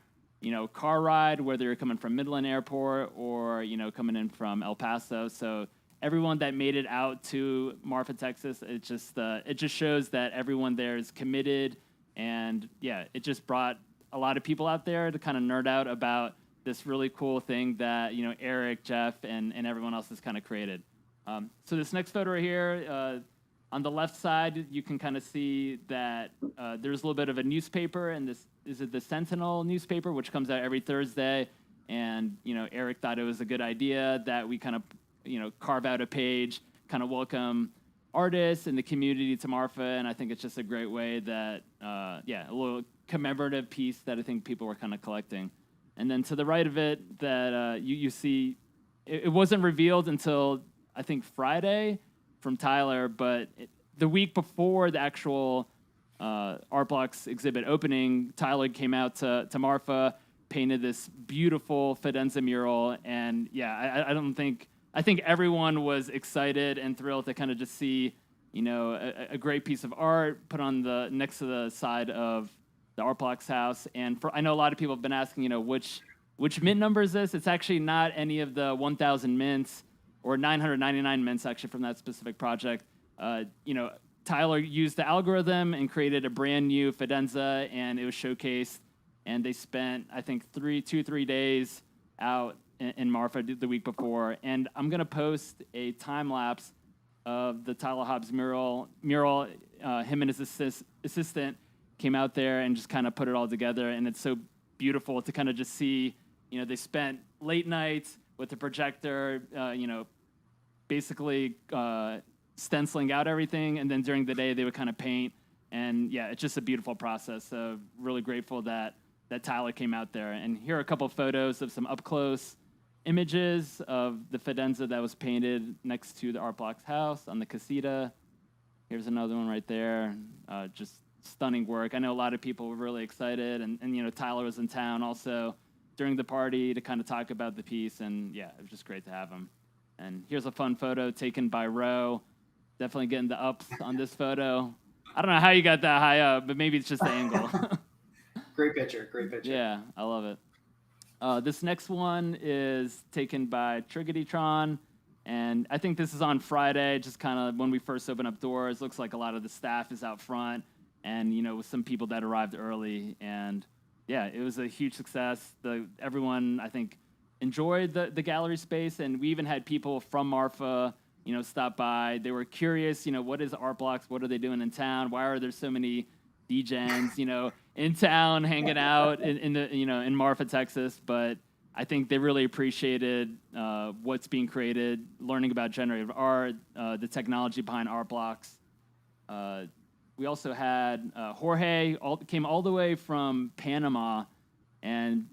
car ride, whether you're coming from Midland Airport or, coming in from El Paso. So everyone that made it out to Marfa, Texas, it just shows that everyone there is committed, and it just brought a lot of people out there to kind of nerd out about this really cool thing that Eric, Jeff, and everyone else has kind of created. So this next photo right here, on the left side, you can kind of see that there's a little bit of a newspaper, and this is the Sentinel newspaper, which comes out every Thursday. And Eric thought it was a good idea that we kind of carve out a page, kind of welcome artists and the community to Marfa, and I think it's just a great way that, a little commemorative piece that I think people were kind of collecting. And then to the right of it, that you see, it wasn't revealed until, I think, Friday from Tyler, but the week before the actual Art Blocks exhibit opening, Tyler came out to Marfa, painted this beautiful Fidenza mural, and I think everyone was excited and thrilled to kind of just see, a great piece of art put on the next to the side of the Art Blocks house. And I know a lot of people have been asking, which mint number is this? It's actually not any of the 1,000 mints or 999 mints actually from that specific project. Tyler used the algorithm and created a brand new Fidenza, and it was showcased. And they spent, I think, 3 days out in Marfa the week before. And I'm going to post a time lapse of the Tyler Hobbs mural. Him and his assistant came out there and just kind of put it all together. And it's so beautiful to kind of just see, they spent late nights with the projector, basically stenciling out everything. And then during the day, they would kind of paint And yeah, it's just a beautiful process. So really grateful that Tyler came out there. And here are a couple of photos of some up close images of the Fidenza that was painted next to the Art Blocks house on the casita. Here's another one right there. Just stunning work. I know a lot of people were really excited, and Tyler was in town also during the party to kind of talk about the piece, and yeah, it was just great to have him. And here's a fun photo taken by Ro. Definitely getting the ups on this photo. I don't know how you got that high up, but maybe it's just the angle. Great picture. Yeah, I love it. This next one is taken by Trigitytron, and I think this is on Friday, just kind of when we first opened up doors. Looks like a lot of the staff is out front, and with some people that arrived early. And yeah, it was a huge success. Everyone, I think, enjoyed the gallery space, and we even had people from Marfa, stop by. They were curious, what is Art Blocks? What are they doing in town? Why are there so many DGens, in town hanging out in Marfa, Texas? But I think they really appreciated what's being created, learning about generative art, the technology behind Art Blocks. We also had Jorge came all the way from Panama, and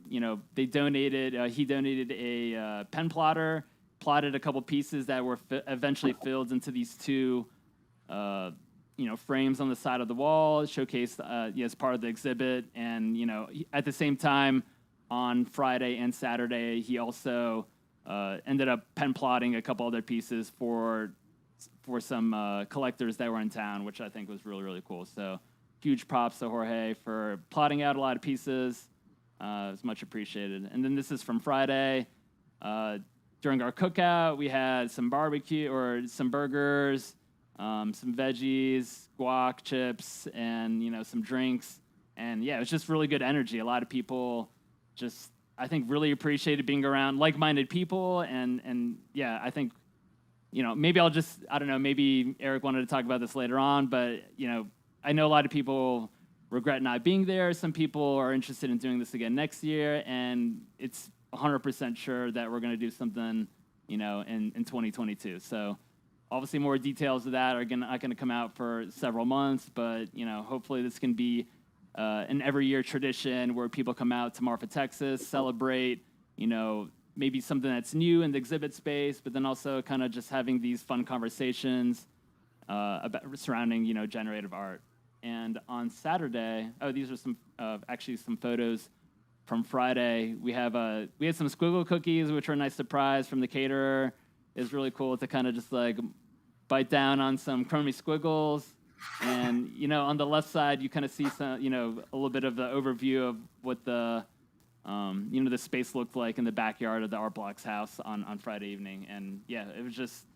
they donated. He donated a pen plotter, plotted a couple pieces that were eventually filled into these two, frames on the side of the wall, showcased as part of the exhibit. And at the same time, on Friday and Saturday, he also ended up pen plotting a couple other pieces for some collectors that were in town, which I think was really, really cool. So huge props to Jorge for plotting out a lot of pieces. It was much appreciated. And then this is from Friday. During our cookout, we had some barbecue or some burgers, some veggies, guac chips, and some drinks. And yeah, it was just really good energy. A lot of people just, I think, really appreciated being around like-minded people. And yeah, I think, maybe I don't know, maybe Eric wanted to talk about this later on, but, I know a lot of people regret not being there. Some people are interested in doing this again next year, and it's 100% sure that we're going to do something, in 2022. So obviously more details of that are not going to come out for several months, but, hopefully this can be an every year tradition where people come out to Marfa, Texas, celebrate, maybe something that's new in the exhibit space, but then also kind of just having these fun conversations about surrounding, generative art. And on Saturday, these are some photos from Friday. We had some Squiggle cookies, which were a nice surprise from the caterer. It was really cool to kind of just like bite down on some crummy squiggles. And on the left side, you kind of see some, a little bit of the overview of what the the space looked like in the backyard of the Art Blocks house on Friday evening. And yeah, it was just,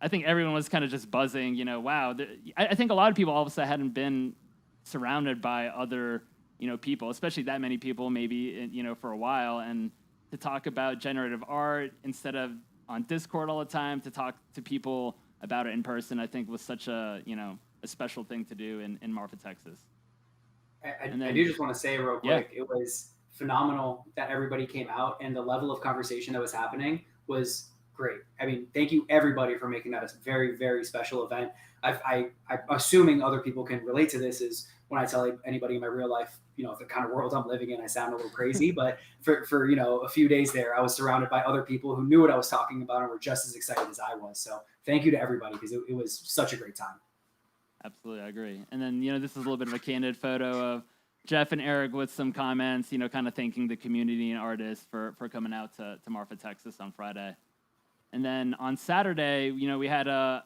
I think everyone was kind of just buzzing, wow. I think a lot of people all of a sudden hadn't been surrounded by other, people, especially that many people maybe, for a while. And to talk about generative art instead of on Discord all the time, to talk to people about it in person, I think was such a special thing to do in Marfa, Texas. I do just want to say real quick, It was phenomenal that everybody came out, and the level of conversation that was happening was great. I mean, thank you everybody for making that a very, very special event. I'm assuming other people can relate to this is when I tell anybody in my real life, the kind of world I'm living in, I sound a little crazy, but for a few days there, I was surrounded by other people who knew what I was talking about and were just as excited as I was. So thank you to everybody, because it was such a great time. Absolutely, I agree. And then, this is a little bit of a candid photo of Jeff and Eric with some comments, kind of thanking the community and artists for coming out to Marfa, Texas on Friday. And then on Saturday, we had a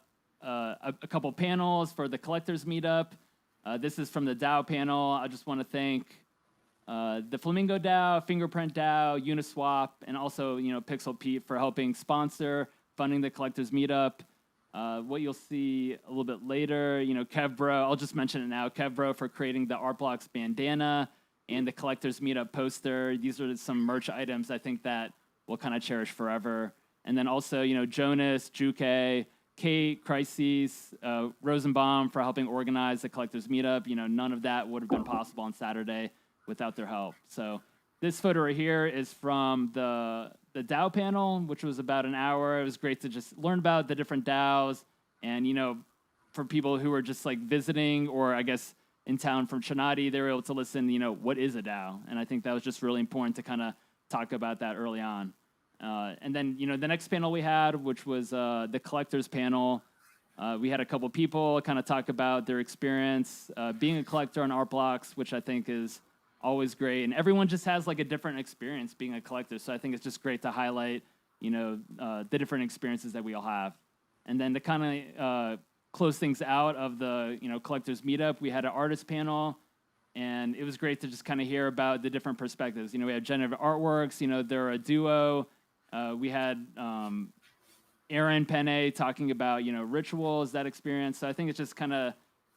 couple panels for the collectors meetup. This is from the DAO panel. I just want to thank the Flamingo DAO, Fingerprint DAO, Uniswap, and also Pixel Pete for helping sponsor, funding the collectors meetup. What you'll see a little bit later, Kevbro, I'll just mention it now, Kevbro for creating the Art Blocks bandana and the collectors meetup poster. These are some merch items I think that we'll kind of cherish forever. And then also, Jonas, Juke, Kate, Crises, Rosenbaum for helping organize the collectors meetup. None of that would have been possible on Saturday without their help. So this photo right here is from the DAO panel, which was about an hour. It was great to just learn about the different DAOs and, for people who were just like visiting or I guess in town from Chinati, they were able to listen, what is a DAO? And I think that was just really important to kind of talk about that early on. And then, the next panel we had, which was the collectors panel, we had a couple people kind of talk about their experience being a collector on art blocks, which I think is always great. And everyone just has like a different experience being a collector. So I think it's just great to highlight, the different experiences that we all have. And then to kind of close things out of the, collectors meetup, we had an artist panel. And it was great to just kind of hear about the different perspectives. We had generative artworks, they're a duo. We had Aaron Penne talking about, rituals, that experience. So I think it's just kind of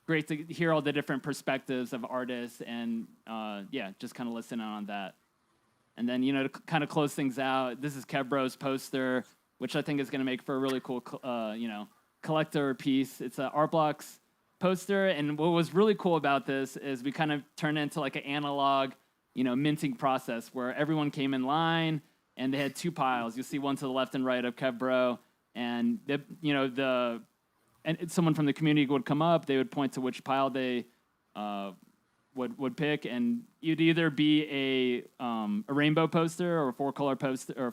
great to hear all the different perspectives of artists and, just kind of listen on that. And then, to kind of close things out, this is Kebro's poster, which I think is going to make for a really cool, collector piece. It's an Art Blocks poster. And what was really cool about this is we kind of turned it into like an analog, minting process where everyone came in line and they had two piles. You see one to the left and right of Kebro. And and someone from the community would come up. They would point to which pile they would pick, and you'd either be a rainbow poster or a four-color poster or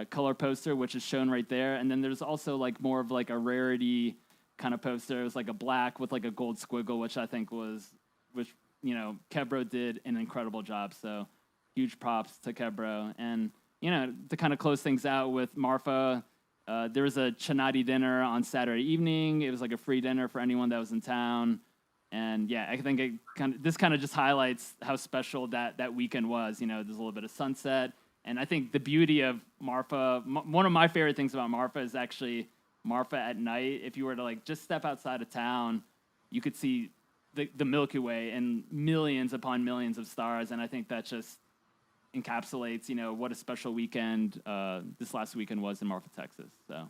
color poster, which is shown right there. And then there's also like more of like a rarity kind of poster. It was like a black with like a gold squiggle, which I think Kebro did an incredible job. So huge props to Kebro. And to kind of close things out with Marfa. There was a Chinati dinner on Saturday evening. It was like a free dinner for anyone that was in town. And I think this kind of just highlights how special that weekend was. There's a little bit of sunset. And I think the beauty of Marfa, one of my favorite things about Marfa is actually Marfa at night. If you were to like just step outside of town, you could see the Milky Way and millions upon millions of stars. And I think that just encapsulates, what a special weekend this last weekend was in Marfa, Texas. So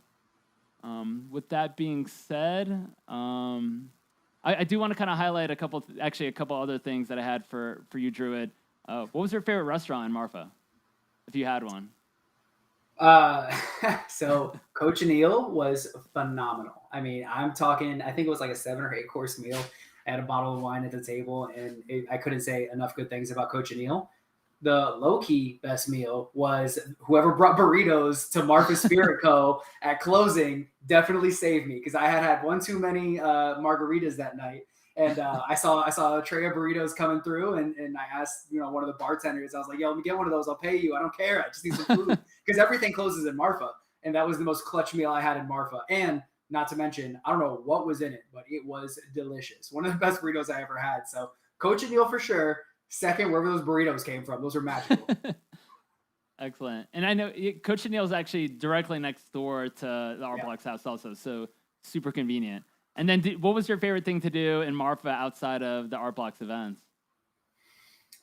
with that being said, I do want to kind of highlight a couple other things that I had for you, Druid. What was your favorite restaurant in Marfa, if you had one? So Coach Neil was phenomenal. I mean, I'm talking, I think it was like a 7 or 8 course meal. I had a bottle of wine at the table, and I couldn't say enough good things about Coach Neil. The low-key best meal was whoever brought burritos to Marfa Spirit Co. at closing definitely saved me, because I had one too many margaritas that night. And I saw a tray of burritos coming through, and I asked, one of the bartenders, I was like, yo, let me get one of those. I'll pay you. I don't care. I just need some food. Because everything closes in Marfa. And that was the most clutch meal I had in Marfa. And not to mention, I don't know what was in it, but it was delicious. One of the best burritos I ever had. So Coach and Neil for sure. Second, wherever those burritos came from, those were magical. Excellent. And I know Coach Neil's actually directly next door to the Art Blocks house also, so super convenient. And then what was your favorite thing to do in Marfa outside of the Art Blocks events?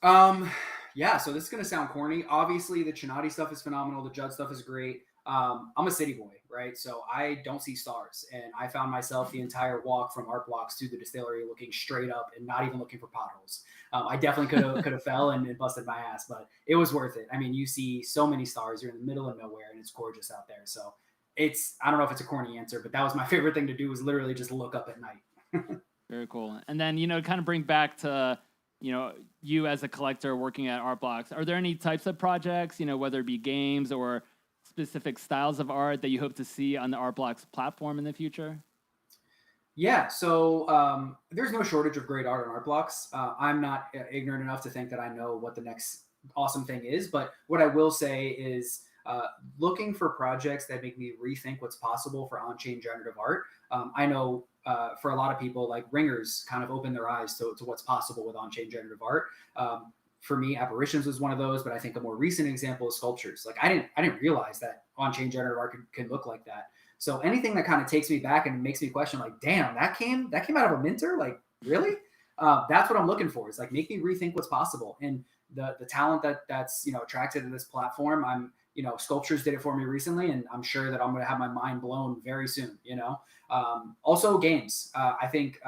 So this is going to sound corny. Obviously, the Chinati stuff is phenomenal. The Judd stuff is great. I'm a city boy, right? So I don't see stars. And I found myself the entire walk from Art Blocks to the distillery looking straight up and not even looking for potholes. I definitely could have fell and busted my ass, but it was worth it. I mean, you see so many stars. You're in the middle of nowhere, and it's gorgeous out there. So I don't know if it's a corny answer, but that was my favorite thing to do, was literally just look up at night. Very cool. And then, kind of bring back to, you as a collector working at Art Blocks. Are there any types of projects, whether it be games or specific styles of art that you hope to see on the Art Blocks platform in the future? Yeah, so there's no shortage of great art on Art Blocks. I'm not ignorant enough to think that I know what the next awesome thing is, but what I will say is looking for projects that make me rethink what's possible for on-chain generative art. I know for a lot of people, like Ringers kind of opened their eyes to what's possible with on-chain generative art. For me, Apparitions was one of those, but I think a more recent example is Sculptures. Like I didn't realize that on-chain generative art can look like that. So anything that kind of takes me back and makes me question, like, damn, that came out of a minter? Like, really? That's what I'm looking for. Is like, make me rethink what's possible. And the talent that's attracted to this platform, Sculptures did it for me recently, and I'm sure that I'm going to have my mind blown very soon. Also games. I think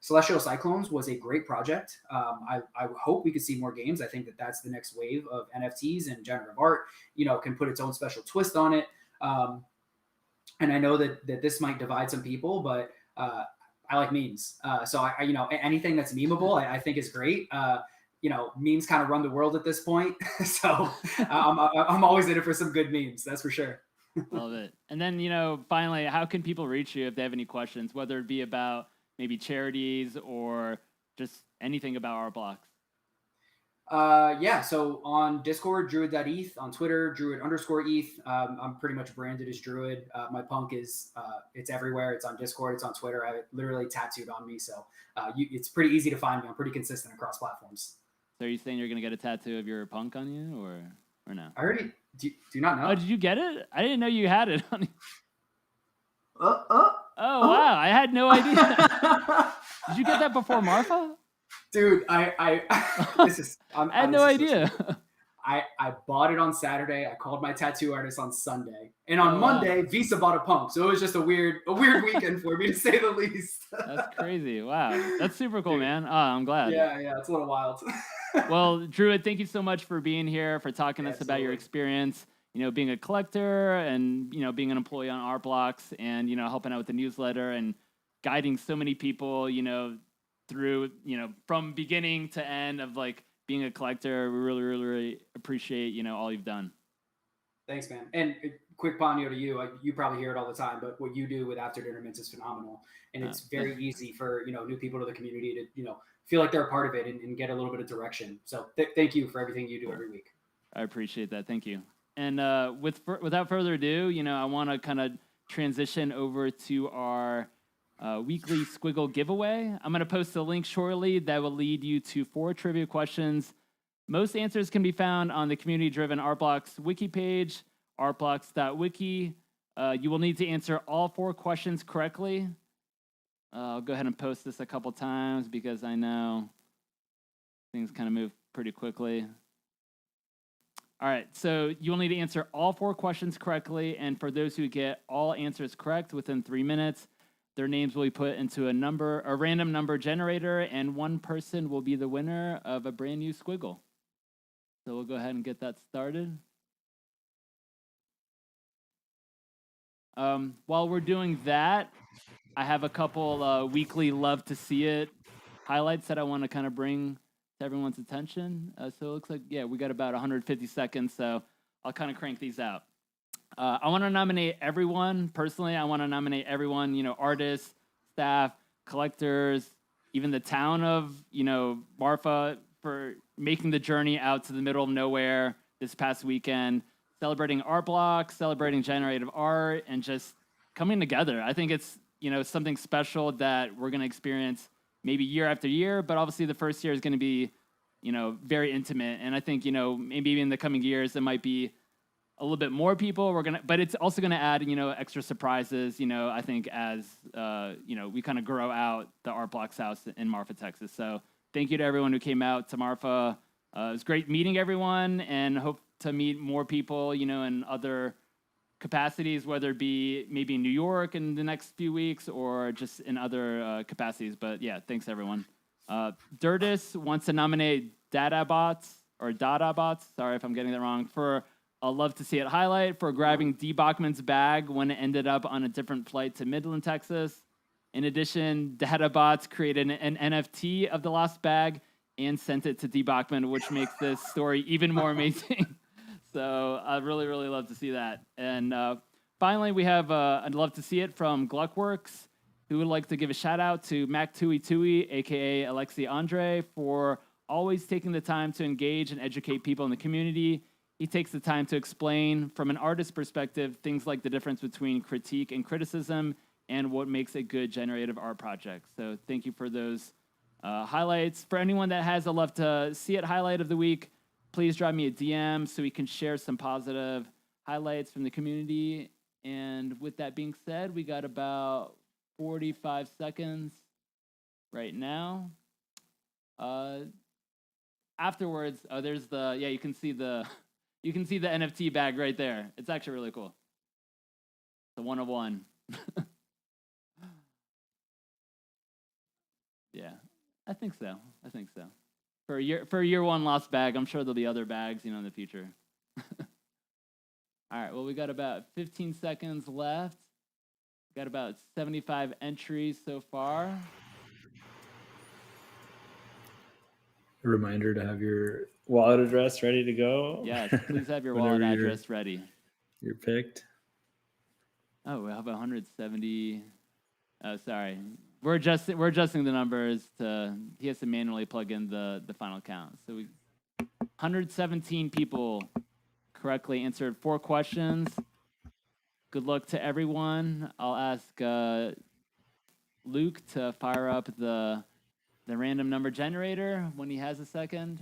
Celestial Cyclones was a great project. I hope we could see more games. I think that's the next wave of NFTs, and generative art, can put its own special twist on it. And I know that this might divide some people, but I like memes. So anything that's memeable, I think is great. Memes kind of run the world at this point. So I'm always in it for some good memes. That's for sure. Love it. And then, finally, how can people reach you if they have any questions, whether it be about maybe charities or just anything about art blocks? So on Discord, druid.eth, on Twitter, druid_eth. I'm pretty much branded as Druid. My punk is, it's everywhere. It's on Discord, it's on Twitter. I have it literally tattooed on me. So it's pretty easy to find me. I'm pretty consistent across platforms. So are you saying you're going to get a tattoo of your punk on you or no? I already, do you not know? Oh, did you get it? I didn't know you had it on you. Oh, wow. I had no idea. Did you get that before Marfa? Dude, I had no idea. I bought it on Saturday. I called my tattoo artist on Sunday, and on Monday, wow, Visa bought a punk. So it was just a weird weekend for me, to say the least. That's crazy. Wow, that's super cool, dude, man. Oh, I'm glad. Yeah, it's a little wild. Well, Druid, thank you so much for being here, for talking to us about your experience. Being a collector and being an employee on Art Blocks, and helping out with the newsletter and guiding so many people. Through from beginning to end of like being a collector. We really, really, really appreciate all you've done. Thanks, man. And quick Ponyo to you. You probably hear it all the time, but what you do with After Dinner Mints is phenomenal, and it's very easy for new people to the community to feel like they're a part of it and get a little bit of direction. So thank you for everything you do every week. I appreciate that. Thank you. And without further ado, I want to kind of transition over to our weekly Squiggle giveaway. I'm going to post a link shortly that will lead you to 4 trivia questions. Most answers can be found on the community-driven Artblocks wiki page, artblocks.wiki. You will need to answer all 4 questions correctly. I'll go ahead and post this a couple times because I know things kind of move pretty quickly. All right, so you will need to answer all 4 questions correctly, and for those who get all answers correct within 3 minutes, their names will be put into a random number generator, and one person will be the winner of a brand new Squiggle. So we'll go ahead and get that started. While we're doing that, I have a couple weekly love to see it highlights that I want to kind of bring to everyone's attention. So it looks like, we got about 150 seconds, so I'll kind of crank these out. I want to nominate everyone. Personally, I want to nominate everyone, artists, staff, collectors, even the town of, Marfa for making the journey out to the middle of nowhere this past weekend, celebrating art blocks, celebrating generative art, and just coming together. I think it's, something special that we're going to experience maybe year after year, but obviously the first year is going to be, very intimate. And I think, maybe in the coming years, it might be a little bit more people. But it's also gonna add, extra surprises. I think as we kind of grow out the Art Blocks house in Marfa, Texas. So thank you to everyone who came out to Marfa. It was great meeting everyone, and hope to meet more people, in other capacities, whether it be maybe in New York in the next few weeks or just in other capacities. But yeah, thanks everyone. Dirtis wants to nominate Dadabots. Sorry if I'm getting that wrong. For I'll love to see it highlight for grabbing D. Bachman's bag when it ended up on a different flight to Midland, Texas. In addition, Databots created an NFT of the lost bag and sent it to D. Bachman, which makes this story even more amazing. So I'd really, really love to see that. And finally, we have I'd love to see it from Gluckworks, who would like to give a shout out to Mac Tui Tui, aka Alexi Andre, for always taking the time to engage and educate people in the community. He takes the time to explain, from an artist's perspective, things like the difference between critique and criticism and what makes a good generative art project. So thank you for those highlights. For anyone that has a love to see it highlight of the week, please drop me a DM so we can share some positive highlights from the community. And with that being said, we got about 45 seconds right now. Afterwards, there's you can see the NFT bag right there. It's actually really cool. It's a 1 of 1. Yeah, I think so. For a year 1 lost bag, I'm sure there'll be other bags, in the future. All right, well, we got about 15 seconds left. Got about 75 entries so far. A reminder to have your wallet address ready to go. Yes, please have your wallet address ready. You're picked. Oh, we have 170. Oh, sorry. We're adjusting the numbers to. He has to manually plug in the final count. So 117 people correctly answered 4 questions. Good luck to everyone. I'll ask Luke to fire up the random number generator when he has a second,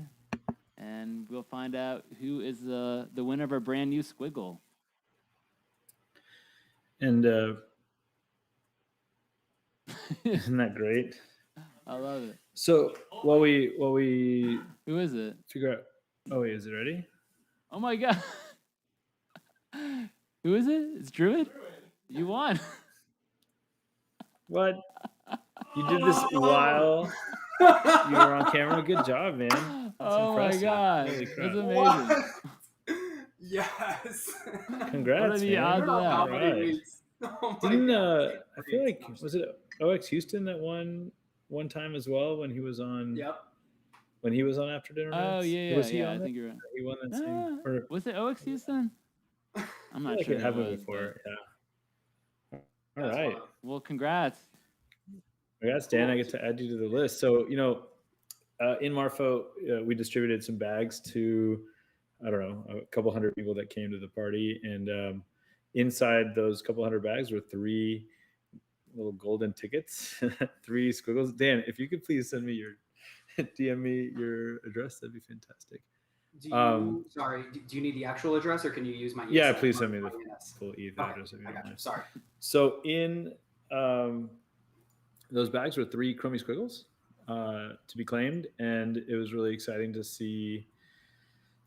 and we'll find out who is the winner of our brand new Squiggle. And isn't that great? I love it. So while we Who is it? figure out. Oh wait, is it ready? Oh my god. Who is it? It's Druid? You won. What? You did this while you were on camera? Good job, man. That's impressive. My god. Holy crap. That's amazing. Yes. Congrats, What are the man. odds of that? How many Right. weeks? Oh my Didn't God. I feel like was it OX Houston that won one time as well when he was on Yep. when he was on After Dinner Oh Minutes? yeah, Was he yeah. on I that? think you're right. He won that same or Was it OX Houston? I'm not like sure. it who happened was, before. Yeah. All That's right. wild. Well, congrats. Congrats, Dan. I get to add you to the list. So, in Marfa, we distributed some bags to, I don't know, a couple hundred people that came to the party. And inside those couple hundred bags were 3 little golden tickets, 3 squiggles. Dan, if you could please send me DM me your address, that'd be fantastic. Do you do you need the actual address or can you use my Yeah, ESN? please send me the ES? full ETH Okay, address if you I don't got you. mind. Sorry. So in those bags were 3 Chromie Squiggles to be claimed, and it was really exciting to see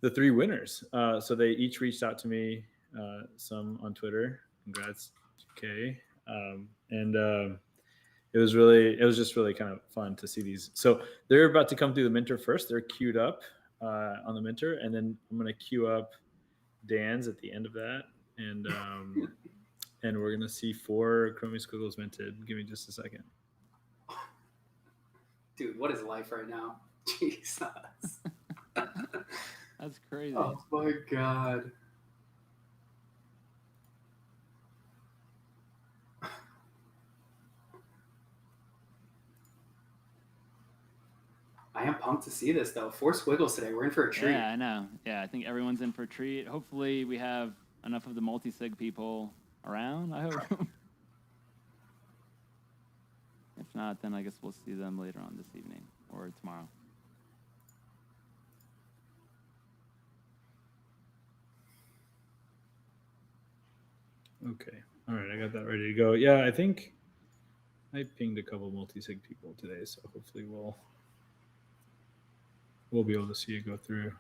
the 3 winners. So they each reached out to me, some on Twitter. Congrats, Kay. It was just really kind of fun to see these. So they're about to come through the minter first. They're queued up on the minter, and then I'm going to queue up Dan's at the end of that, and and we're going to see 4 Chromie Squiggles minted. Give me just a second. Dude, what is life right now? Jesus. That's crazy. Oh my God. I am pumped to see this though. 4 squiggles today. We're in for a treat. Yeah, I know. Yeah, I think everyone's in for a treat. Hopefully, we have enough of the multi-sig people around. I hope. If not, then I guess we'll see them later on this evening or tomorrow. Okay. All right. I got that ready to go. Yeah, I think I pinged a couple multi-sig people today, so hopefully we'll be able to see it go through.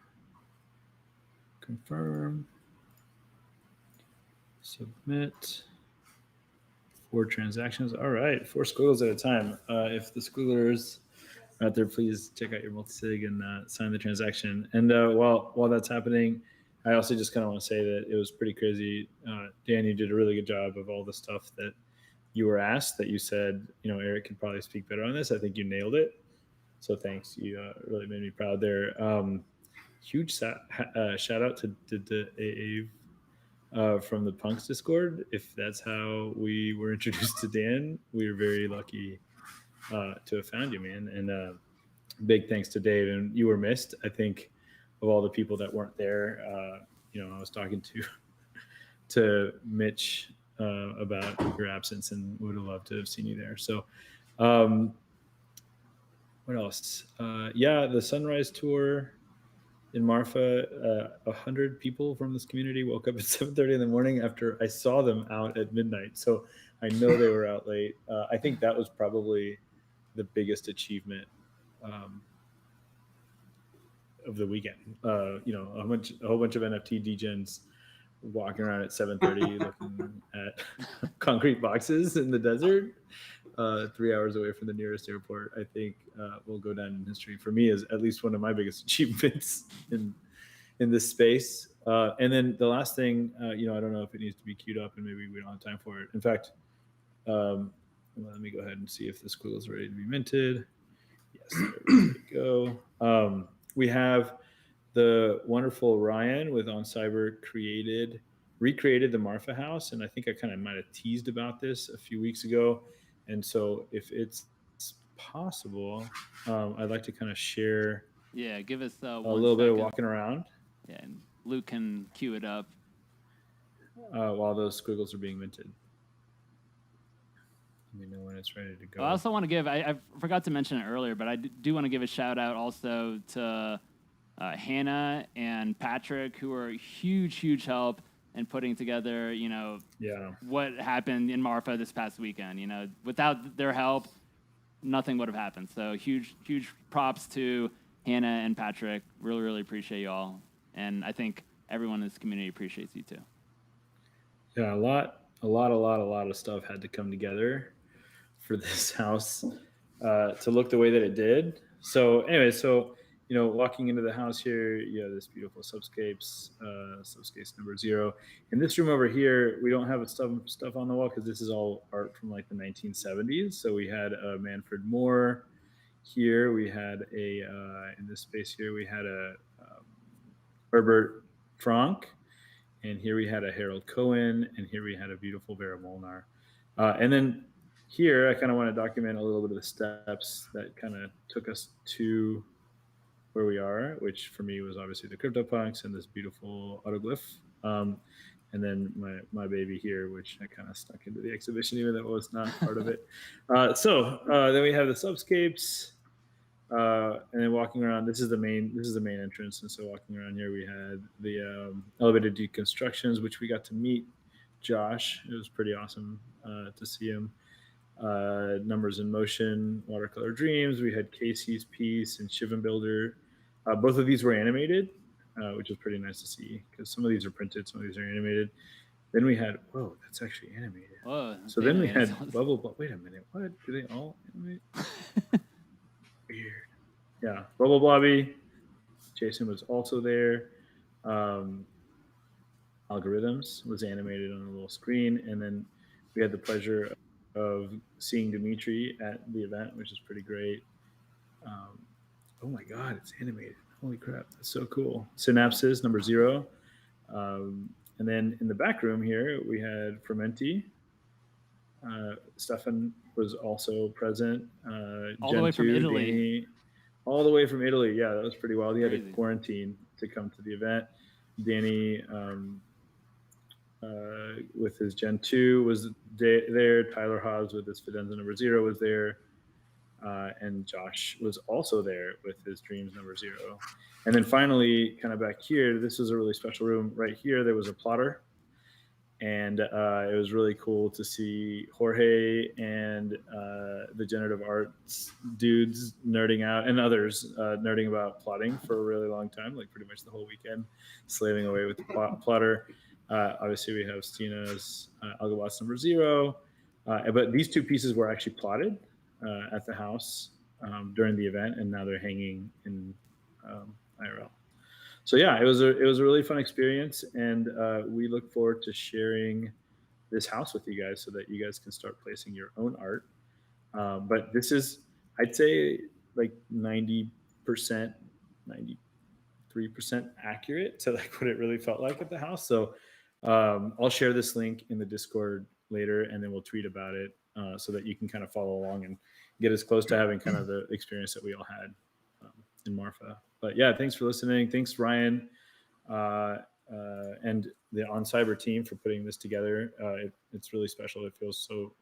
Confirm. Submit. 4 transactions. All right. 4 squiggles at a time. If the squigglers are out there, please check out your multi-sig and sign the transaction. And while that's happening, I also just kind of want to say that it was pretty crazy. Dan, you did a really good job of all the stuff that you were asked that you said, Eric could probably speak better on this. I think you nailed it. So thanks. You really made me proud there. Huge shout out to Ave from the Punks Discord. If that's how we were introduced to Dan, we were very lucky to have found you, man. And big thanks to Dave. And you were missed. I think of all the people that weren't there, I was talking to Mitch about your absence and would have loved to have seen you there. So what else? The Sunrise Tour in Marfa, 100 people from this community woke up at 7:30 in the morning after I saw them out at midnight. So I know they were out late. I think that was probably the biggest achievement of the weekend. A whole bunch of NFT degens walking around at 7:30 looking at concrete boxes in the desert, 3 hours away from the nearest airport. I think will go down in history for me as at least one of my biggest achievements in this space. And then the last thing, I don't know if it needs to be queued up and maybe we don't have time for it. In fact, Let me go ahead and see if the Squiggle is ready to be minted. Yes, there we go. We have the wonderful Ryan with OnCyber recreated the Marfa house, and I think I kind of might have teased about this a few weeks ago. And so, if it's possible, I'd like to kind of share Yeah, give us a 1 little bit of second. walking around. Yeah, and Luke can cue it up. While those Squiggles are being minted. Let me know when it's ready to go. I also want to give, I forgot to mention it earlier, but I do want to give a shout out also to Hannah and Patrick, who are huge help in putting together, what happened in Marfa this past weekend. Without their help, nothing would have happened. So huge props to Hannah and Patrick. Really appreciate y'all. And I think everyone in this community appreciates you too. Yeah, a lot of stuff had to come together for this house to look the way that it did. So anyway, walking into the house here, you have this beautiful subscapes number 0. In this room over here, we don't have stuff on the wall because this is all art from like the 1970s. So we had Manfred Moore here. We had in this space here, we had a Herbert Frank. And here we had a Harold Cohen, and here we had a beautiful Vera Molnar. And then here, I kind of want to document a little bit of the steps that kind of took us to where we are, which for me was obviously the CryptoPunks and this beautiful autoglyph. And then my baby here, which I kind of stuck into the exhibition, even though it was not part of it. Then we have the subscapes. And then walking around, this is the main entrance. And so walking around here, we had the elevated deconstructions, which we got to meet Josh. It was pretty awesome to see him. Numbers in Motion, Watercolor Dreams. We had Casey's piece and Shivan Builder. Both of these were animated, which was pretty nice to see because some of these are printed, some of these are animated. Then we had, whoa, that's actually animated. Whoa, so then we had Bubble. Wait a minute, what? Do they all animate? Weird. Yeah, Bubble Blobby. Jason was also there. Algorithms was animated on a little screen, and then we had the pleasure of seeing Dimitri at the event, which is pretty great. Oh my God, it's animated! Holy crap, that's so cool. Synapses number 0. And then in the back room here, we had Fermenti. Stefan was also present. All the way from Italy. Danny, all the way from Italy. Yeah, that was pretty wild. He had Crazy. to quarantine to come to the event. Danny, with his Gen 2 was there. Tyler Hobbs with his Fidenza number 0 was there. And Josh was also there with his Dreams number 0. And then finally, kind of back here, this was a really special room. Right here, there was a plotter. And it was really cool to see Jorge and the generative arts dudes nerding out, and others nerding about plotting for a really long time, like pretty much the whole weekend, slaving away with the plotter. Obviously, we have Stina's Algobots number 0. But these 2 pieces were actually plotted at the house during the event, and now they're hanging in IRL. So yeah, it was a really fun experience, and we look forward to sharing this house with you guys so that you guys can start placing your own art. But this is, I'd say, like 90%, 93% accurate to like what it really felt like at the house. So I'll share this link in the Discord later, and then we'll tweet about it so that you can kind of follow along and get as close to having kind of the experience that we all had in Marfa. But yeah, thanks for listening. Thanks, Ryan, and the OnCyber team for putting this together. It's really special. It feels so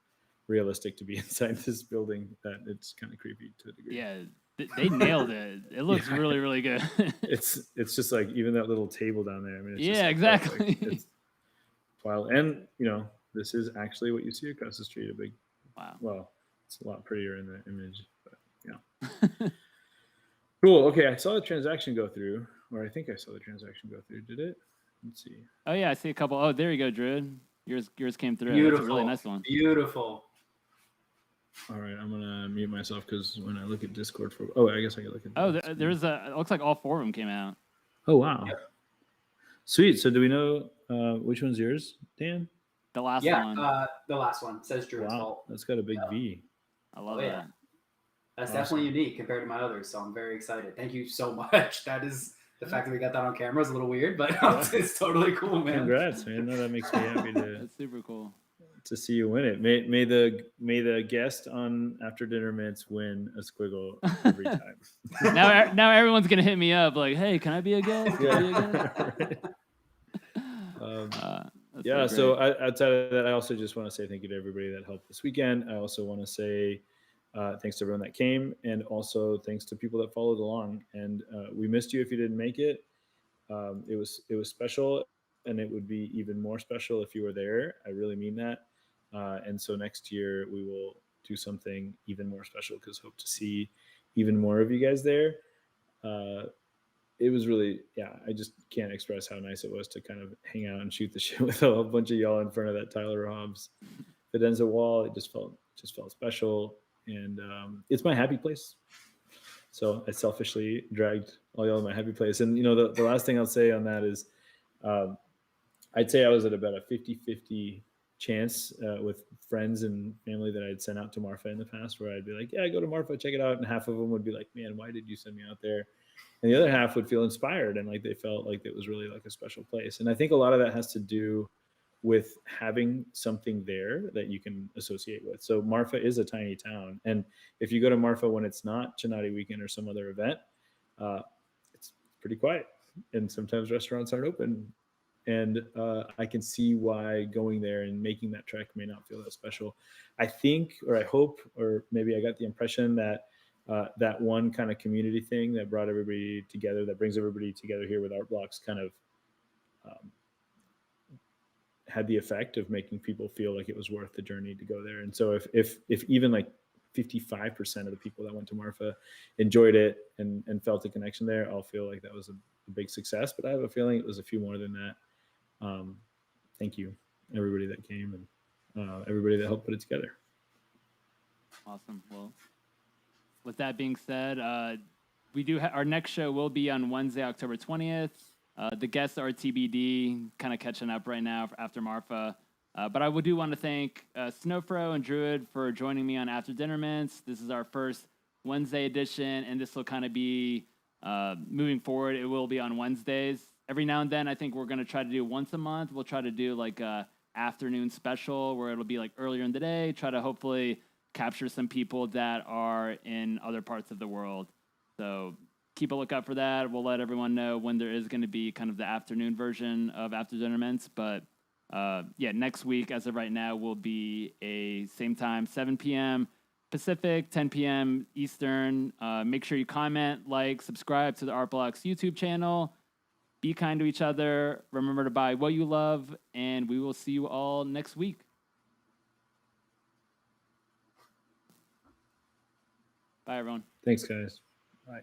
realistic to be inside this building that it's kind of creepy to a degree. Yeah, they nailed it. It looks really good. It's just like even that little table down there. I mean, it's yeah, exactly. It's wild, and this is actually what you see across the street. A big, wow. Well, it's a lot prettier in the image, but yeah. Cool. Okay, I saw the transaction go through, or I think I saw the transaction go through. Did it? Let's see. Oh yeah, I see a couple. Oh, there you go, Druid. Yours came through. Beautiful. That's a really nice one. Beautiful. All right, I'm gonna mute myself because when I look at Discord I guess I can look at. Oh, there's it looks like all 4 of them came out. Oh wow. Yep. Sweet. So do we know which one's yours, Dan? The last Yeah, one. the last one says Druid's Wow, Vault. that's got a big V. I love Oh, yeah. that. That's Awesome. definitely unique compared to my others, so I'm very excited. Thank you so much. That is the fact that we got that on camera is a little weird, but it's totally cool, man. Congrats, man! No, that makes me happy That's super cool. to see you win it. May the guest on After Dinner Mints win a Squiggle every time. Now everyone's gonna hit me up like, hey, can I be a guest? Can I be a guest? Yeah. so So outside of that, I also just want to say thank you to everybody that helped this weekend. I also want to say thanks to everyone that came, and also thanks to people that followed along. And we missed you if you didn't make it. It was special, and it would be even more special if you were there. I really mean that. And so next year we will do something even more special because hope to see even more of you guys there. It was really, I just can't express how nice it was to kind of hang out and shoot the shit with a bunch of y'all in front of that Tyler Hobbs Fidenza wall. It just felt special, and it's my happy place. So I selfishly dragged all y'all in my happy place. And the last thing I'll say on that is, I'd say I was at about a 50-50 chance with friends and family that I'd sent out to Marfa in the past, where I'd be like, yeah, go to Marfa, check it out. And half of them would be like, man, why did you send me out there? And the other half would feel inspired, and like they felt like it was really like a special place. And I think a lot of that has to do with having something there that you can associate with. So Marfa is a tiny town, and if you go to Marfa when it's not Chinati weekend or some other event, it's pretty quiet, and sometimes restaurants aren't open. And I can see why going there and making that trek may not feel that special. I think, or I hope, or maybe I got the impression that that one kind of community thing that brought everybody together, that brings everybody together here with Art Blocks, kind of had the effect of making people feel like it was worth the journey to go there. And so if even like 55% of the people that went to Marfa enjoyed it and felt a connection there, I'll feel like that was a big success. But I have a feeling it was a few more than that. Thank you, everybody that came, and everybody that helped put it together. Awesome. Well, with that being said, we do our next show will be on Wednesday, October 20th. The guests are TBD, kind of catching up right now after Marfa. But I do want to thank Snowfro and Druid for joining me on After Dinner Mints. This is our first Wednesday edition, and this will kind of be moving forward. It will be on Wednesdays. Every now and then, I think we're going to try to do once a month. We'll try to do like a afternoon special where it'll be like earlier in the day, try to hopefully capture some people that are in other parts of the world. So keep a lookout for that. We'll let everyone know when there is going to be kind of the afternoon version of After Dinner Mints. But next week, as of right now, will be a same time, 7 p.m. Pacific, 10 p.m. Eastern. Make sure you comment, like, subscribe to the Art Blocks YouTube channel. Be kind to each other. Remember to buy what you love, and we will see you all next week. Bye, everyone. Thanks, guys. Bye.